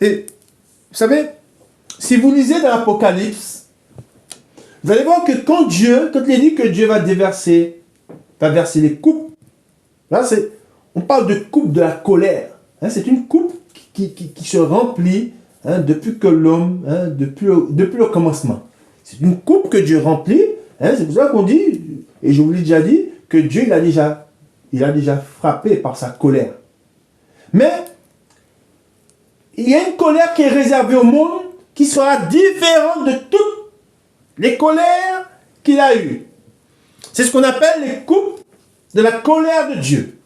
Et vous savez, si vous lisez dans l'Apocalypse, vous allez voir que quand il dit que Dieu va verser les coupes, là on parle de coupe de la colère. Hein, c'est une coupe qui se remplit depuis que l'homme, depuis le commencement. C'est une coupe que Dieu remplit. Hein, c'est pour ça qu'on dit, et je vous l'ai déjà dit, que Dieu il a déjà frappé par sa colère. Mais il y a une colère qui est réservée au monde qui sera différente de toutes les colères qu'il a eues. C'est ce qu'on appelle les coupes de la colère de Dieu.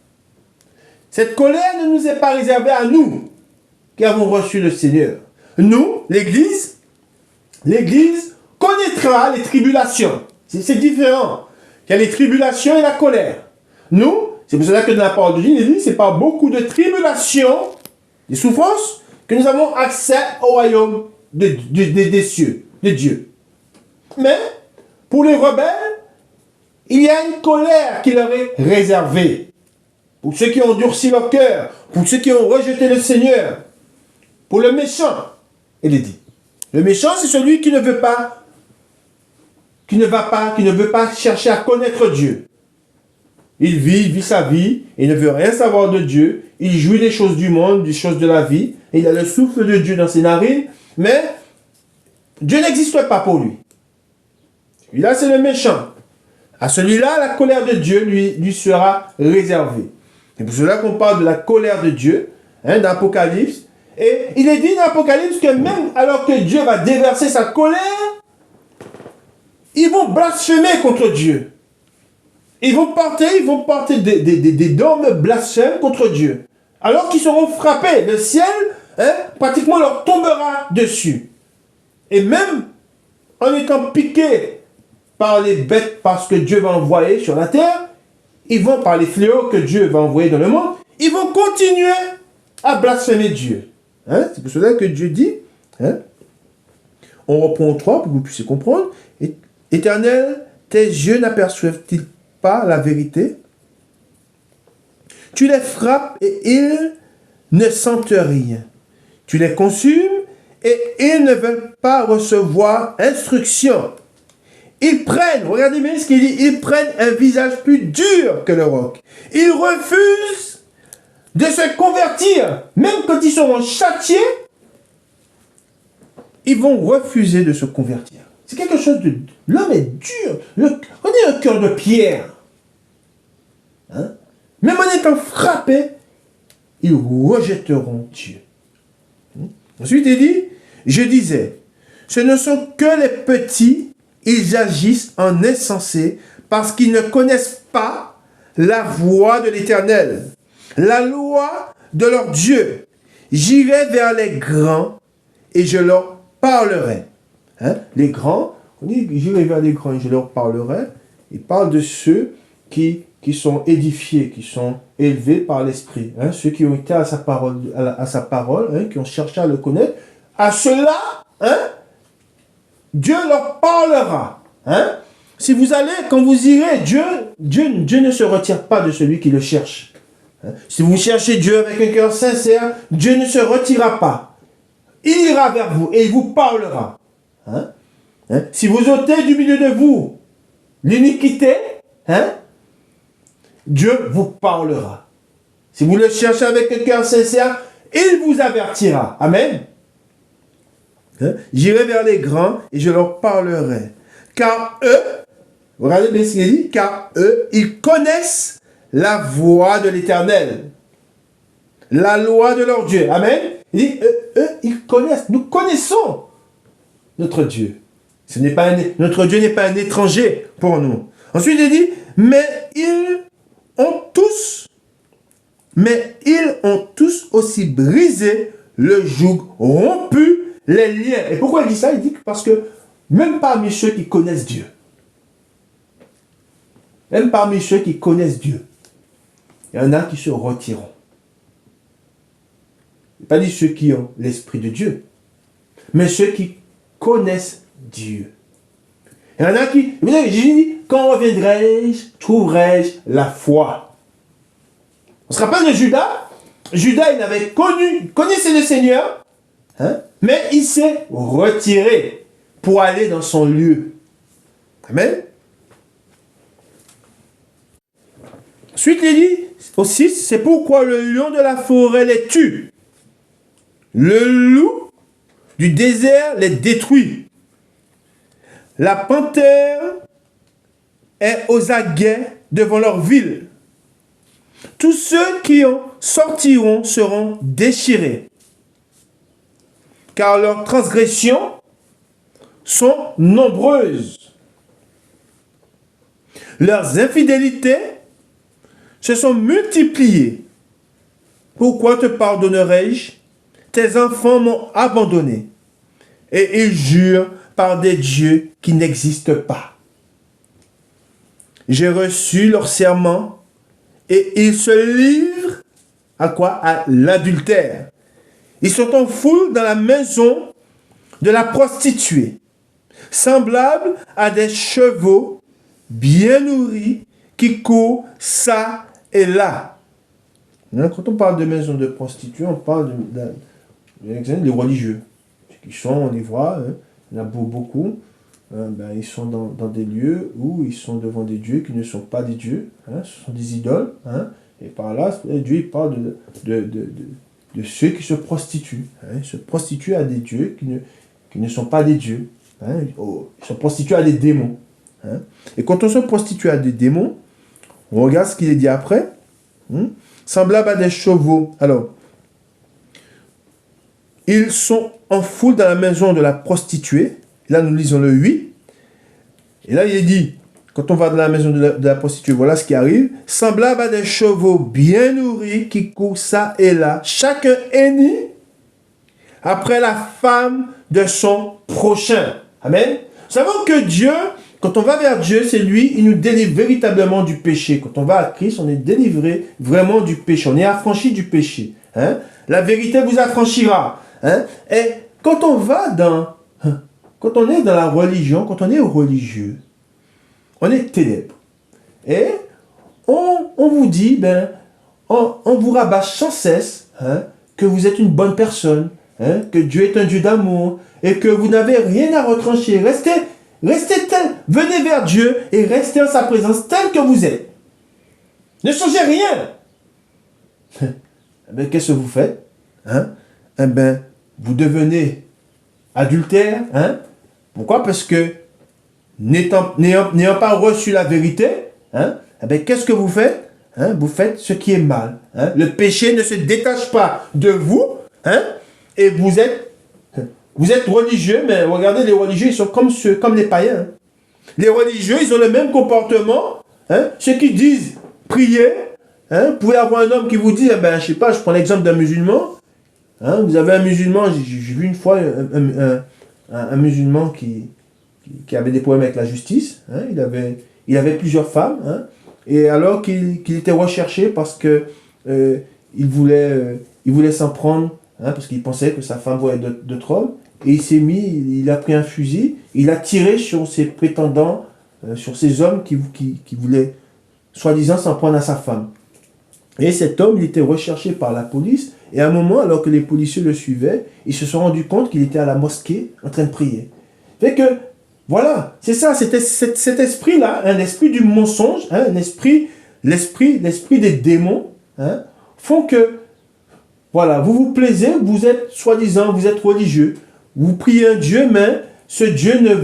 Cette colère ne nous est pas réservée à nous qui avons reçu le Seigneur. Nous, l'Église connaîtra les tribulations. C'est différent. Il y a les tribulations et la colère. Nous, c'est pour cela que dans la parole de Dieu, il dit, c'est par beaucoup de tribulations, des souffrances, que nous avons accès au royaume des cieux, de Dieu. Mais, pour les rebelles, il y a une colère qui leur est réservée. Pour ceux qui ont durci leur cœur, pour ceux qui ont rejeté le Seigneur, pour le méchant, il est dit. Le méchant, c'est celui qui ne veut pas chercher à connaître Dieu. Il vit sa vie, il ne veut rien savoir de Dieu, il jouit des choses du monde, des choses de la vie, et il a le souffle de Dieu dans ses narines, mais Dieu n'existe pas pour lui. Celui-là, c'est le méchant. À celui-là, la colère de Dieu lui sera réservée. C'est pour cela qu'on parle de la colère de Dieu, d'Apocalypse. Et il est dit dans l'Apocalypse que même alors que Dieu va déverser sa colère, ils vont blasphémer contre Dieu. Ils vont porter des dons de blasphème contre Dieu. Alors qu'ils seront frappés, le ciel pratiquement leur tombera dessus. Et même en étant piqués par les bêtes, parce que Dieu va envoyer sur la terre, ils vont, par les fléaux que Dieu va envoyer dans le monde, ils vont continuer à blasphémer Dieu. C'est pour cela que Dieu dit, on reprend au 3 pour que vous puissiez comprendre, Éternel, tes yeux n'aperçoivent-ils pas la vérité? Tu les frappes et ils ne sentent rien. Tu les consumes et ils ne veulent pas recevoir instruction. Ils prennent, regardez bien ce qu'il dit, ils prennent un visage plus dur que le roc. Ils refusent de se convertir. Même quand ils seront châtiés, ils vont refuser de se convertir. C'est quelque chose de... L'homme est dur. On est un cœur de pierre. Hein? Même en étant frappés, ils rejetteront Dieu. Ensuite, il dit, je disais, ce ne sont que les petits, ils agissent en insensés parce qu'ils ne connaissent pas la voie de l'Éternel, la loi de leur Dieu. J'irai vers les grands et je leur parlerai. Hein? Les grands, on dit, j'irai vers les grands et je leur parlerai. Il parle de ceux qui sont édifiés, qui sont élevés par l'Esprit. Hein? Ceux qui ont été à sa parole, hein? Qui ont cherché à le connaître. À ceux-là, hein? Dieu leur parlera. Hein? Si vous allez, quand vous irez, Dieu ne se retire pas de celui qui le cherche. Hein? Si vous cherchez Dieu avec un cœur sincère, Dieu ne se retirera pas. Il ira vers vous et il vous parlera. Hein? Hein? Si vous ôtez du milieu de vous l'iniquité, hein? Dieu vous parlera. Si vous le cherchez avec un cœur sincère, il vous avertira. Amen. Hein? J'irai vers les grands et je leur parlerai. Car eux, regardez bien ce qu'il dit, car eux, ils connaissent la voie de l'Éternel, la loi de leur Dieu. Amen. Il dit, eux, ils connaissent, nous connaissons notre Dieu. Notre Dieu n'est pas un étranger pour nous. Ensuite, il dit, mais ils ont tous aussi brisé le joug, rompu les liens. Et pourquoi il dit ça? Il dit que parce que même parmi ceux qui connaissent Dieu, il y en a qui se retireront. Il n'a pas dit ceux qui ont l'Esprit de Dieu, mais ceux qui connaissent Dieu. Il y en a qui, vous savez, Jésus dit, quand reviendrai-je, trouverai-je la foi? On se rappelle de Judas? Judas, il connaissait le Seigneur, hein, mais il s'est retiré pour aller dans son lieu. Amen. Ensuite, il dit aussi, c'est pourquoi le lion de la forêt les tue. Le loup du désert les détruit. La panthère est aux aguets devant leur ville. Tous ceux qui en sortiront seront déchirés, car leurs transgressions sont nombreuses. Leurs infidélités se sont multipliées. Pourquoi te pardonnerai-je? Tes enfants m'ont abandonné, et ils jurent par des dieux qui n'existent pas. J'ai reçu leur serment, et ils se livrent à quoi? À l'adultère. Ils sont en foule dans la maison de la prostituée, semblables à des chevaux bien nourris qui courent ça et là. Quand on parle de maison de prostituée, on parle des religieux. Qui sont, on les voit, hein, il y en a beaucoup. Ils sont dans des lieux où ils sont devant des dieux qui ne sont pas des dieux, hein, ce sont des idoles, hein, et par là, Dieu il parle de ceux qui se prostituent, hein, ils se prostituent à des dieux qui ne sont pas des dieux, hein, ils se prostituent à des démons. Hein. Et quand on se prostitue à des démons, on regarde ce qu'il est dit après, hein, semblable à des chevaux. Alors, ils sont en foule dans la maison de la prostituée. Là, nous lisons le 8. Et là, il est dit, quand on va dans la maison de la prostituée, voilà ce qui arrive. Semblable à des chevaux bien nourris qui courent ça et là, chacun hennit après la femme de son prochain. Amen. Nous savons que Dieu, quand on va vers Dieu, c'est lui, il nous délivre véritablement du péché. Quand on va à Christ, on est délivré vraiment du péché. On est affranchi du péché. Hein? La vérité vous affranchira. Hein? Et quand on est dans la religion, quand on est religieux, on est ténèbres. Et on vous dit, on vous rabâche sans cesse que vous êtes une bonne personne, que Dieu est un Dieu d'amour et que vous n'avez rien à retrancher. Restez tel, venez vers Dieu et restez en sa présence tel que vous êtes. Ne changez rien. Eh bien, qu'est-ce que vous faites? Eh bien, vous devenez adultère. Pourquoi? Parce que n'ayant pas reçu la vérité, eh bien, qu'est-ce que vous faites? Vous faites ce qui est mal. Le péché ne se détache pas de vous, et vous êtes religieux, mais regardez, les religieux, ils sont comme les païens. Les religieux, ils ont le même comportement. Ceux qui disent prier, vous pouvez avoir un homme qui vous dit, je sais pas, je prends l'exemple d'un musulman. Vous avez un musulman, j'ai vu une fois un musulman qui avait des problèmes avec la justice. Il avait plusieurs femmes. Et alors qu'il était recherché parce que il voulait s'en prendre, parce qu'il pensait que sa femme voyait d'autres hommes. Et il a pris un fusil, il a tiré sur ses prétendants, sur ces hommes qui voulaient soi-disant s'en prendre à sa femme. Et cet homme, il était recherché par la police. Et à un moment, alors que les policiers le suivaient, ils se sont rendus compte qu'il était à la mosquée en train de prier. Fait que, voilà, c'est ça, cet esprit-là, un esprit du mensonge, l'esprit des démons, font que, voilà, vous vous plaisez, vous êtes soi-disant, vous êtes religieux, vous priez un Dieu, mais ce Dieu ne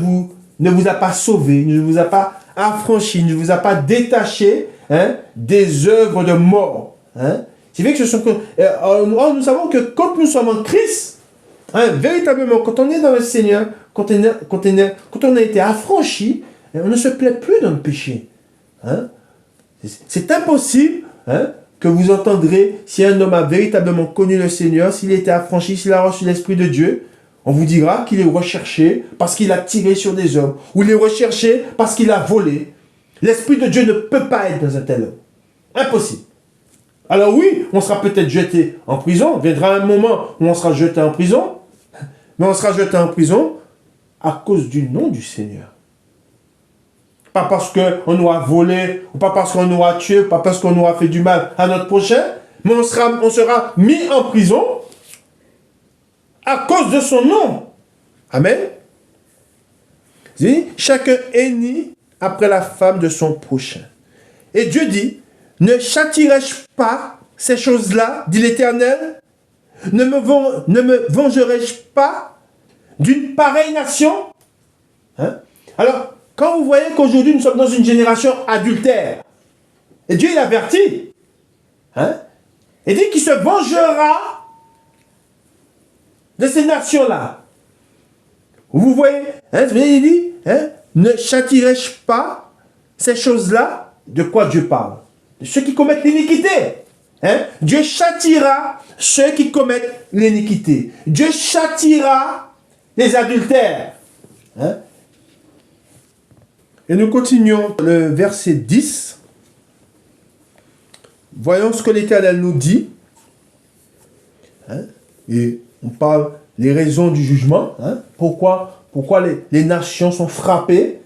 vous a pas sauvé, ne vous a pas affranchi, ne vous a pas détaché des œuvres de mort. C'est vrai que nous savons que quand nous sommes en Christ, véritablement, quand on est dans le Seigneur, quand on a été affranchi, on ne se plaît plus dans le péché. C'est impossible que vous entendrez, si un homme a véritablement connu le Seigneur, s'il a été affranchi, s'il a reçu l'Esprit de Dieu, on vous dira qu'il est recherché parce qu'il a tiré sur des hommes, ou il est recherché parce qu'il a volé. L'Esprit de Dieu ne peut pas être dans un tel homme. Impossible. Alors oui, on sera peut-être jeté en prison. Viendra un moment où on sera jeté en prison. Mais on sera jeté en prison à cause du nom du Seigneur. Pas parce qu'on aura volé, ou pas parce qu'on aura tué, ou pas parce qu'on aura fait du mal à notre prochain. Mais on sera mis en prison à cause de son nom. Amen. Chacun hennit après la femme de son prochain. Et Dieu dit, ne châtirai-je pas ces choses-là, dit l'Éternel? Ne me vengerai-je pas d'une pareille nation? Alors, quand vous voyez qu'aujourd'hui nous sommes dans une génération adultère, et Dieu il avertit, il dit qu'il se vengera de ces nations-là. Vous voyez, il dit, ne châtirai-je pas ces choses-là? De quoi Dieu parle? De ceux qui commettent l'iniquité. Dieu châtira ceux qui commettent l'iniquité. Dieu châtira les adultères. Et nous continuons le verset 10. Voyons ce que l'Éternel nous dit. Et on parle des raisons du jugement. Pourquoi les nations sont frappées.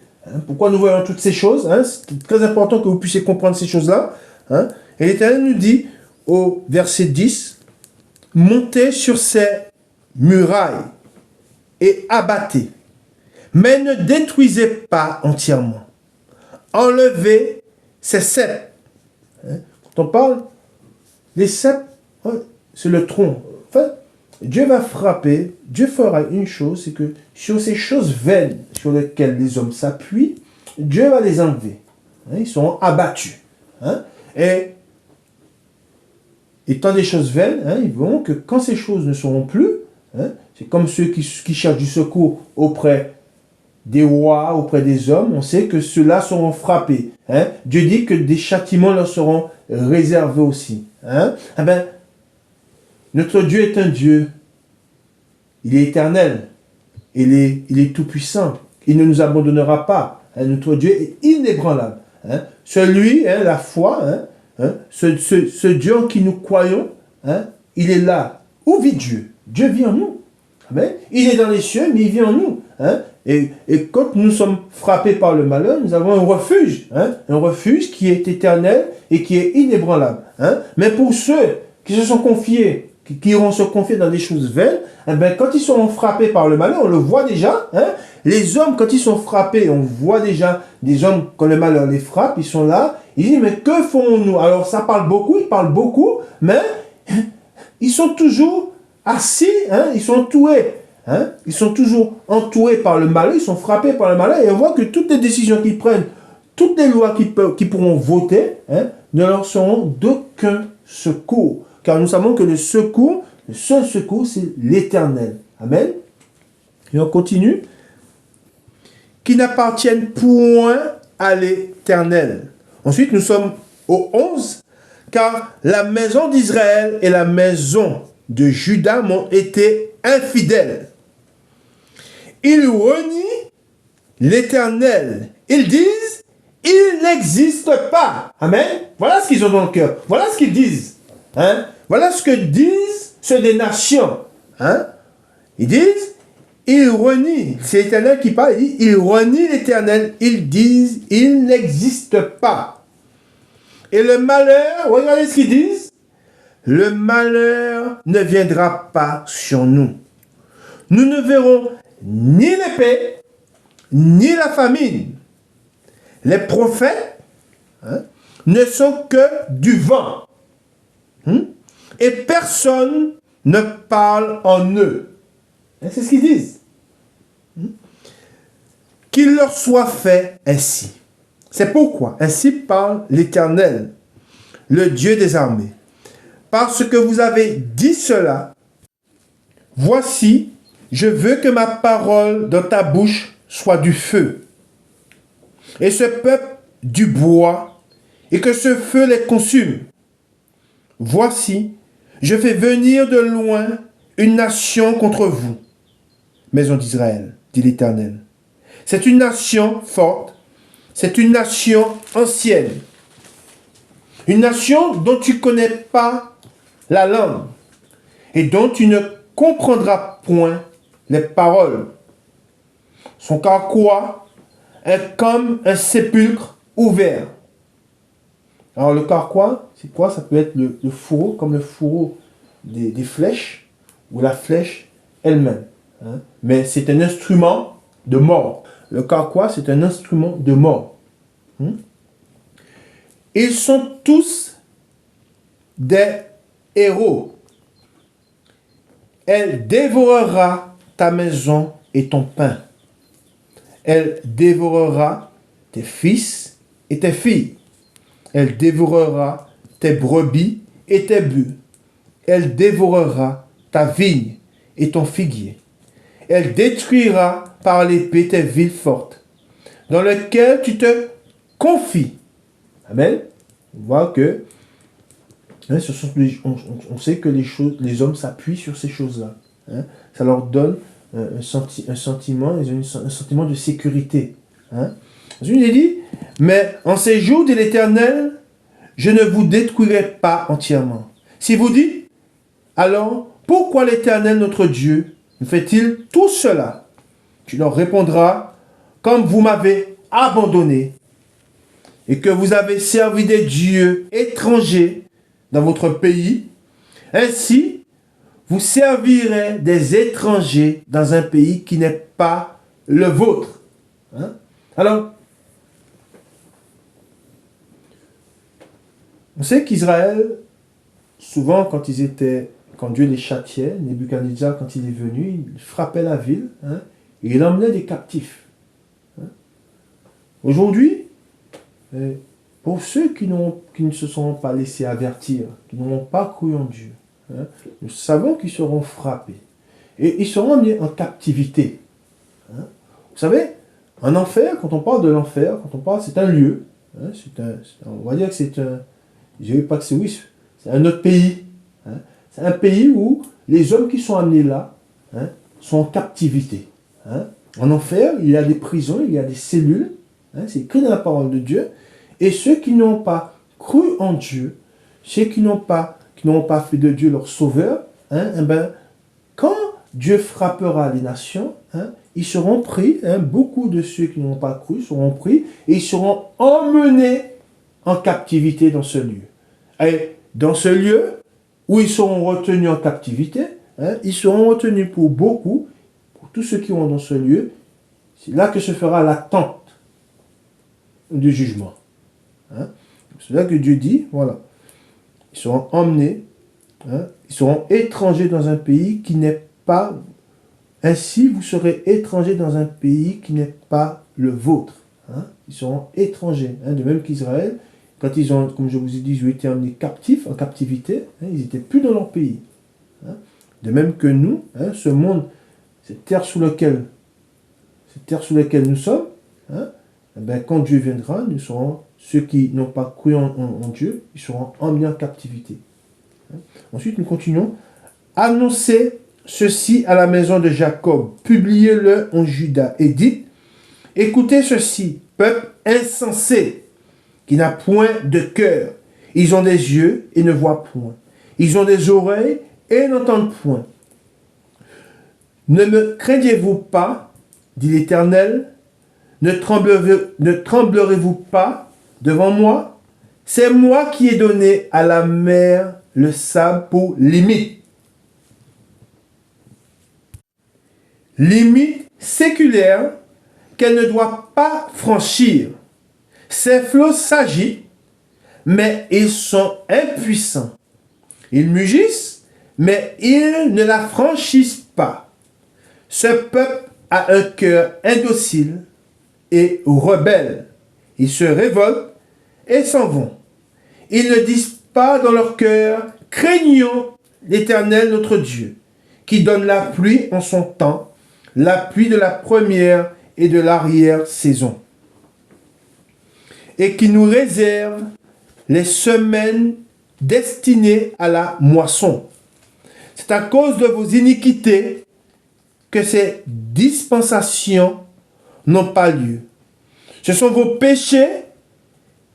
Pourquoi nous voyons toutes ces choses. C'est très important que vous puissiez comprendre ces choses-là. Et l'Éternel nous dit au verset 10, « Montez sur ces murailles et abattez, mais ne détruisez pas entièrement. Enlevez ces cèpes. » Quand on parle des cèpes, c'est le tronc. Enfin, Dieu va frapper, Dieu fera une chose, c'est que sur ces choses vaines sur lesquelles les hommes s'appuient, Dieu va les enlever. Ils seront abattus. Et étant des choses vaines, ils verront que quand ces choses ne seront plus, c'est comme ceux qui cherchent du secours auprès des rois, auprès des hommes, on sait que ceux-là seront frappés. Dieu dit que des châtiments leur seront réservés aussi. Notre Dieu est un Dieu, il est éternel, il est tout-puissant, il ne nous abandonnera pas. Notre Dieu est inébranlable. Celui, la foi, ce Dieu en qui nous croyons, il est là. Où vit Dieu? Dieu vit en nous. Amen. Il est dans les cieux, mais il vit en nous. Hein, et quand nous sommes frappés par le malheur, nous avons un refuge qui est éternel et qui est inébranlable. Hein. Mais pour ceux qui se sont confiés, qui iront se confier dans des choses vaines, eh ben, quand ils sont frappés par le malheur, on le voit déjà. Hein, les hommes, quand ils sont frappés, on voit déjà des hommes, quand le malheur les frappe, ils sont là, ils disent, mais que font-nous? Alors ça parle beaucoup, ils parlent beaucoup, mais ils sont toujours assis, hein, ils sont entourés. Hein, ils sont toujours entourés par le malheur, ils sont frappés par le malheur, et on voit que toutes les décisions qu'ils prennent, toutes les lois qu'ils pourront voter, hein, ne leur seront d'aucun secours. Car nous savons que le seul secours, c'est l'Éternel. Amen. Et on continue. Qui n'appartiennent point à l'Éternel. Ensuite, nous sommes au 11. Car la maison d'Israël et la maison de Juda m'ont été infidèles. Ils renient l'Éternel. Ils disent, il n'existe pas. Amen. Voilà ce qu'ils ont dans le cœur. Voilà ce qu'ils disent. Hein? Voilà ce que disent ceux des nations. Hein? Ils disent, ils renient. C'est l'Éternel qui parle. Il dit, ils renient l'Éternel. Ils disent, il n'existe pas. Et le malheur, regardez ce qu'ils disent. Le malheur ne viendra pas sur nous. Nous ne verrons ni l'épée, ni la famine. Les prophètes, hein, ne sont que du vent. Et personne ne parle en eux. C'est ce qu'ils disent. Qu'il leur soit fait ainsi. C'est pourquoi ainsi parle l'Éternel, le Dieu des armées. Parce que vous avez dit cela, voici, je veux que ma parole dans ta bouche soit du feu, et ce peuple du bois, et que ce feu les consume. Voici, je fais venir de loin une nation contre vous, maison d'Israël, dit l'Éternel. C'est une nation forte, c'est une nation ancienne, une nation dont tu ne connais pas la langue et dont tu ne comprendras point les paroles. Son carquois est comme un sépulcre ouvert. Alors le carquois, c'est quoi? Ça peut être le fourreau, comme le fourreau des flèches, ou la flèche elle-même. Hein? Mais c'est un instrument de mort. Le carquois, c'est un instrument de mort. Ils sont tous des héros. Elle dévorera ta maison et ton pain. Elle dévorera tes fils et tes filles. Elle dévorera tes brebis et tes bœufs. Elle dévorera ta vigne et ton figuier. Elle détruira par l'épée tes villes fortes, dans lesquelles tu te confies. Amen. On voit que hein, on sait que les hommes s'appuient sur ces choses-là. Hein. Ça leur donne un sentiment de sécurité. Hein. Ensuite, il dit, mais en ces jours, dit l'Éternel, je ne vous détruirai pas entièrement. Si vous dites, alors, pourquoi l'Éternel, notre Dieu, nous fait-il tout cela? Tu leur répondras, comme vous m'avez abandonné, et que vous avez servi des dieux étrangers dans votre pays, ainsi, vous servirez des étrangers dans un pays qui n'est pas le vôtre. Hein? Alors, on sait qu'Israël, souvent quand Dieu les châtiait, Nebuchadnezzar, quand il est venu, il frappait la ville, hein, et il emmenait des captifs. Hein. Aujourd'hui, pour ceux qui ne se sont pas laissés avertir, qui n'ont pas cru en Dieu, hein, nous savons qu'ils seront frappés. Et ils seront amenés en captivité. Hein. Vous savez, en enfer, quand on parle de l'enfer, c'est un lieu. Hein, on va dire que c'est un... Je ne dis pas que c'est un autre pays. Hein. C'est un pays où les hommes qui sont amenés là, hein, sont en captivité. Hein. En enfer, il y a des prisons, il y a des cellules. Hein, c'est écrit dans la parole de Dieu. Et ceux qui n'ont pas cru en Dieu, ceux qui n'ont pas fait de Dieu leur sauveur, hein, eh ben, quand Dieu frappera les nations, hein, ils seront pris, hein, beaucoup de ceux qui n'ont pas cru seront pris, et ils seront emmenés en captivité dans ce lieu. Et dans ce lieu où ils seront retenus en captivité, hein, ils seront retenus pour beaucoup, pour tous ceux qui vont dans ce lieu, c'est là que se fera l'attente du jugement. Hein. C'est là que Dieu dit, voilà, ils seront emmenés, hein, ils seront étrangers dans un pays qui n'est pas... Ainsi, vous serez étrangers dans un pays qui n'est pas le vôtre. Hein. Ils seront étrangers. Hein, de même qu'Israël, quand ils ont, comme je vous ai dit, ils ont été emmenés captifs, en captivité, hein, ils n'étaient plus dans leur pays. Hein. De même que nous, hein, ce monde, cette terre sous laquelle nous sommes, hein, eh ben, quand Dieu viendra, nous serons, ceux qui n'ont pas cru en Dieu, ils seront emmenés en captivité. Hein. Ensuite, nous continuons. Annoncez ceci à la maison de Jacob, publiez-le en Juda, et dites, écoutez ceci, peuple insensé, qui n'a point de cœur. Ils ont des yeux et ne voient point. Ils ont des oreilles et n'entendent point. Ne me craignez-vous pas, dit l'Éternel, ne tremblerez-vous pas devant moi? C'est moi qui ai donné à la mer le sable pour limite. Limite séculaire qu'elle ne doit pas franchir. Ces flots s'agitent, mais ils sont impuissants. Ils mugissent, mais ils ne la franchissent pas. Ce peuple a un cœur indocile et rebelle. Ils se révoltent et s'en vont. Ils ne disent pas dans leur cœur, craignons l'Éternel notre Dieu, qui donne la pluie en son temps, la pluie de la première et de l'arrière-saison, et qui nous réserve les semaines destinées à la moisson. C'est à cause de vos iniquités que ces dispensations n'ont pas lieu. Ce sont vos péchés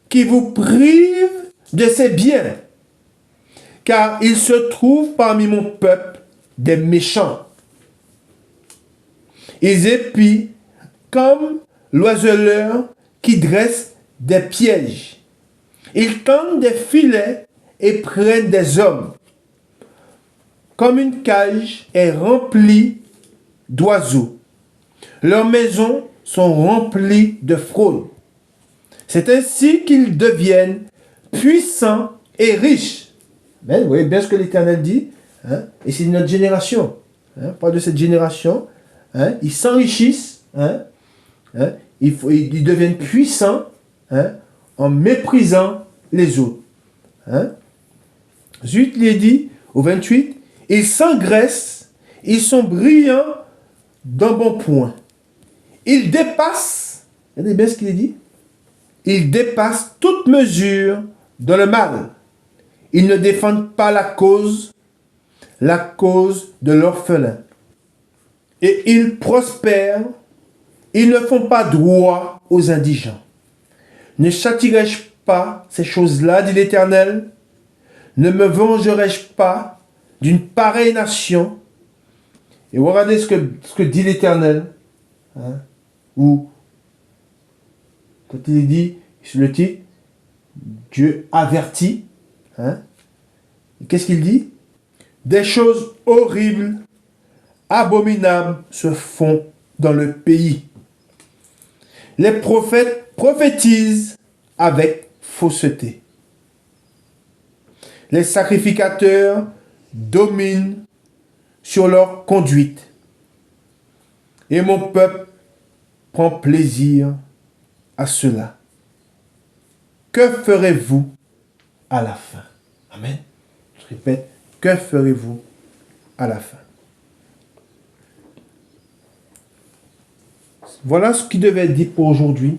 qui vous privent de ces biens, car il se trouve parmi mon peuple des méchants. Ils épient comme l'oiseleur qui dresse des pièges. Ils tendent des filets et prennent des hommes. Comme une cage est remplie d'oiseaux. Leurs maisons sont remplies de fraude. C'est ainsi qu'ils deviennent puissants et riches. Mais vous voyez bien ce que l'Éternel dit, hein? Et c'est notre génération. Hein? Pas de cette génération. Hein? Ils s'enrichissent, hein? Hein? Ils deviennent puissants, hein? En méprisant les autres. Hein? Ensuite, il est dit au 28, ils s'engraissent, ils sont brillants d'un bon point. Ils dépassent, regardez bien ce qu'il est dit, ils dépassent toute mesure dans le mal. Ils ne défendent pas la cause de l'orphelin. Et ils prospèrent, ils ne font pas droit aux indigents. Ne châtierai-je pas ces choses-là, dit l'Éternel? Ne me vengerai-je pas d'une pareille nation? Et regardez ce que dit l'Éternel. Hein, ou, quand il dit, sur le titre, Dieu avertit. Hein, qu'est-ce qu'il dit? Des choses horribles, abominables se font dans le pays. Les prophètes prophétisent avec fausseté. Les sacrificateurs dominent sur leur conduite. Et mon peuple prend plaisir à cela. Que ferez-vous à la fin? Amen. Je répète, que ferez-vous à la fin? Voilà ce qui devait être dit pour aujourd'hui.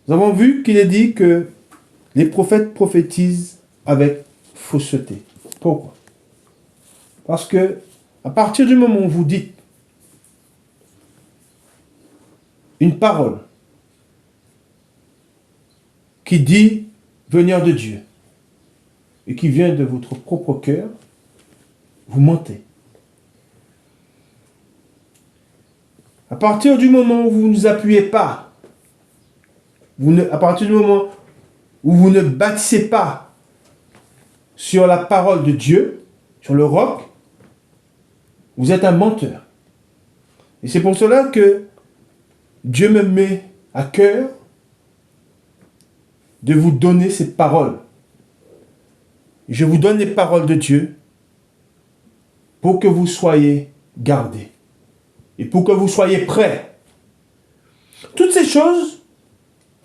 Nous avons vu qu'il est dit que les prophètes prophétisent avec fausseté. Pourquoi? Parce que à partir du moment où vous dites une parole qui dit venir de Dieu et qui vient de votre propre cœur, vous mentez. à partir du moment où vous ne vous appuyez pas, à partir du moment où vous ne bâtissez pas sur la parole de Dieu, sur le roc, vous êtes un menteur. Et c'est pour cela que Dieu me met à cœur de vous donner ces paroles. Je vous donne les paroles de Dieu pour que vous soyez gardés et pour que vous soyez prêts. Toutes ces choses,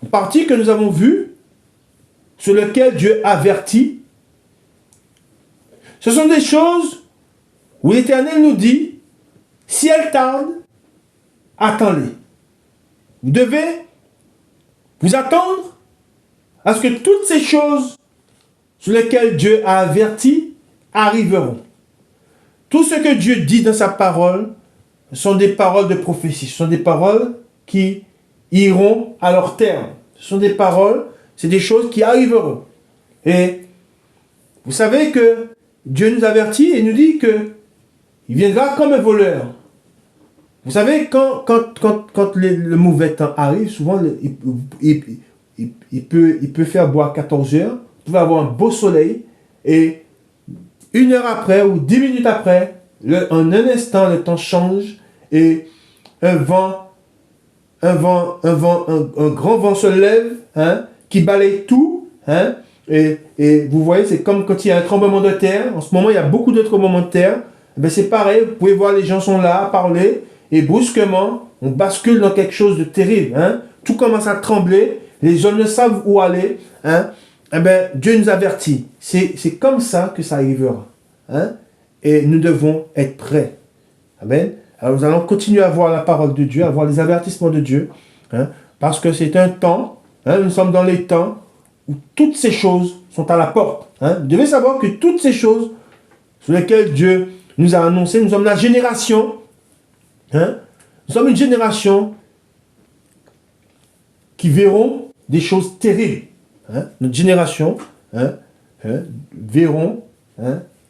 en partie que nous avons vues, sur lesquelles Dieu avertit, ce sont des choses où l'Éternel nous dit, si elles tardent, attends-les. Vous devez vous attendre à ce que toutes ces choses sur lesquelles Dieu a averti arriveront. Tout ce que Dieu dit dans sa parole sont des paroles de prophétie. Ce sont des paroles qui iront à leur terme. Ce sont des paroles, c'est des choses qui arriveront. Et vous savez que Dieu nous avertit et nous dit que il viendra comme un voleur. Vous savez, quand le mauvais temps arrive, souvent, il peut faire boire 14 heures, vous pouvez avoir un beau soleil, et 1 heure après, ou 10 minutes après, en un instant, le temps change, et un grand vent se lève, hein, qui balaye tout, hein, et vous voyez, c'est comme quand il y a un tremblement de terre. En ce moment, il y a beaucoup de tremblements de terre. Ben, c'est pareil, vous pouvez voir, les gens sont là à parler, et brusquement, on bascule dans quelque chose de terrible. Hein. Tout commence à trembler, les hommes ne savent où aller. Hein. Eh ben, Dieu nous avertit. C'est comme ça que ça arrivera. Hein. Et nous devons être prêts. Amen. Alors nous allons continuer à voir la parole de Dieu, à voir les avertissements de Dieu. Hein, parce que c'est un temps, hein, nous sommes dans les temps où toutes ces choses sont à la porte. Hein. Vous devez savoir que toutes ces choses sur lesquelles Dieu nous a annoncé, nous sommes la génération. Hein, nous sommes une génération qui verront des choses terribles. Hein, notre génération vont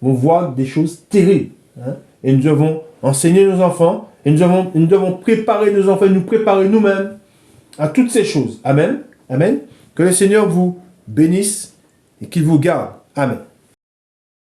voir des choses terribles. Hein, et nous devons enseigner nos enfants, et nous devons préparer nos enfants, nous préparer nous-mêmes à toutes ces choses. Amen. Amen. Que le Seigneur vous bénisse et qu'il vous garde. Amen.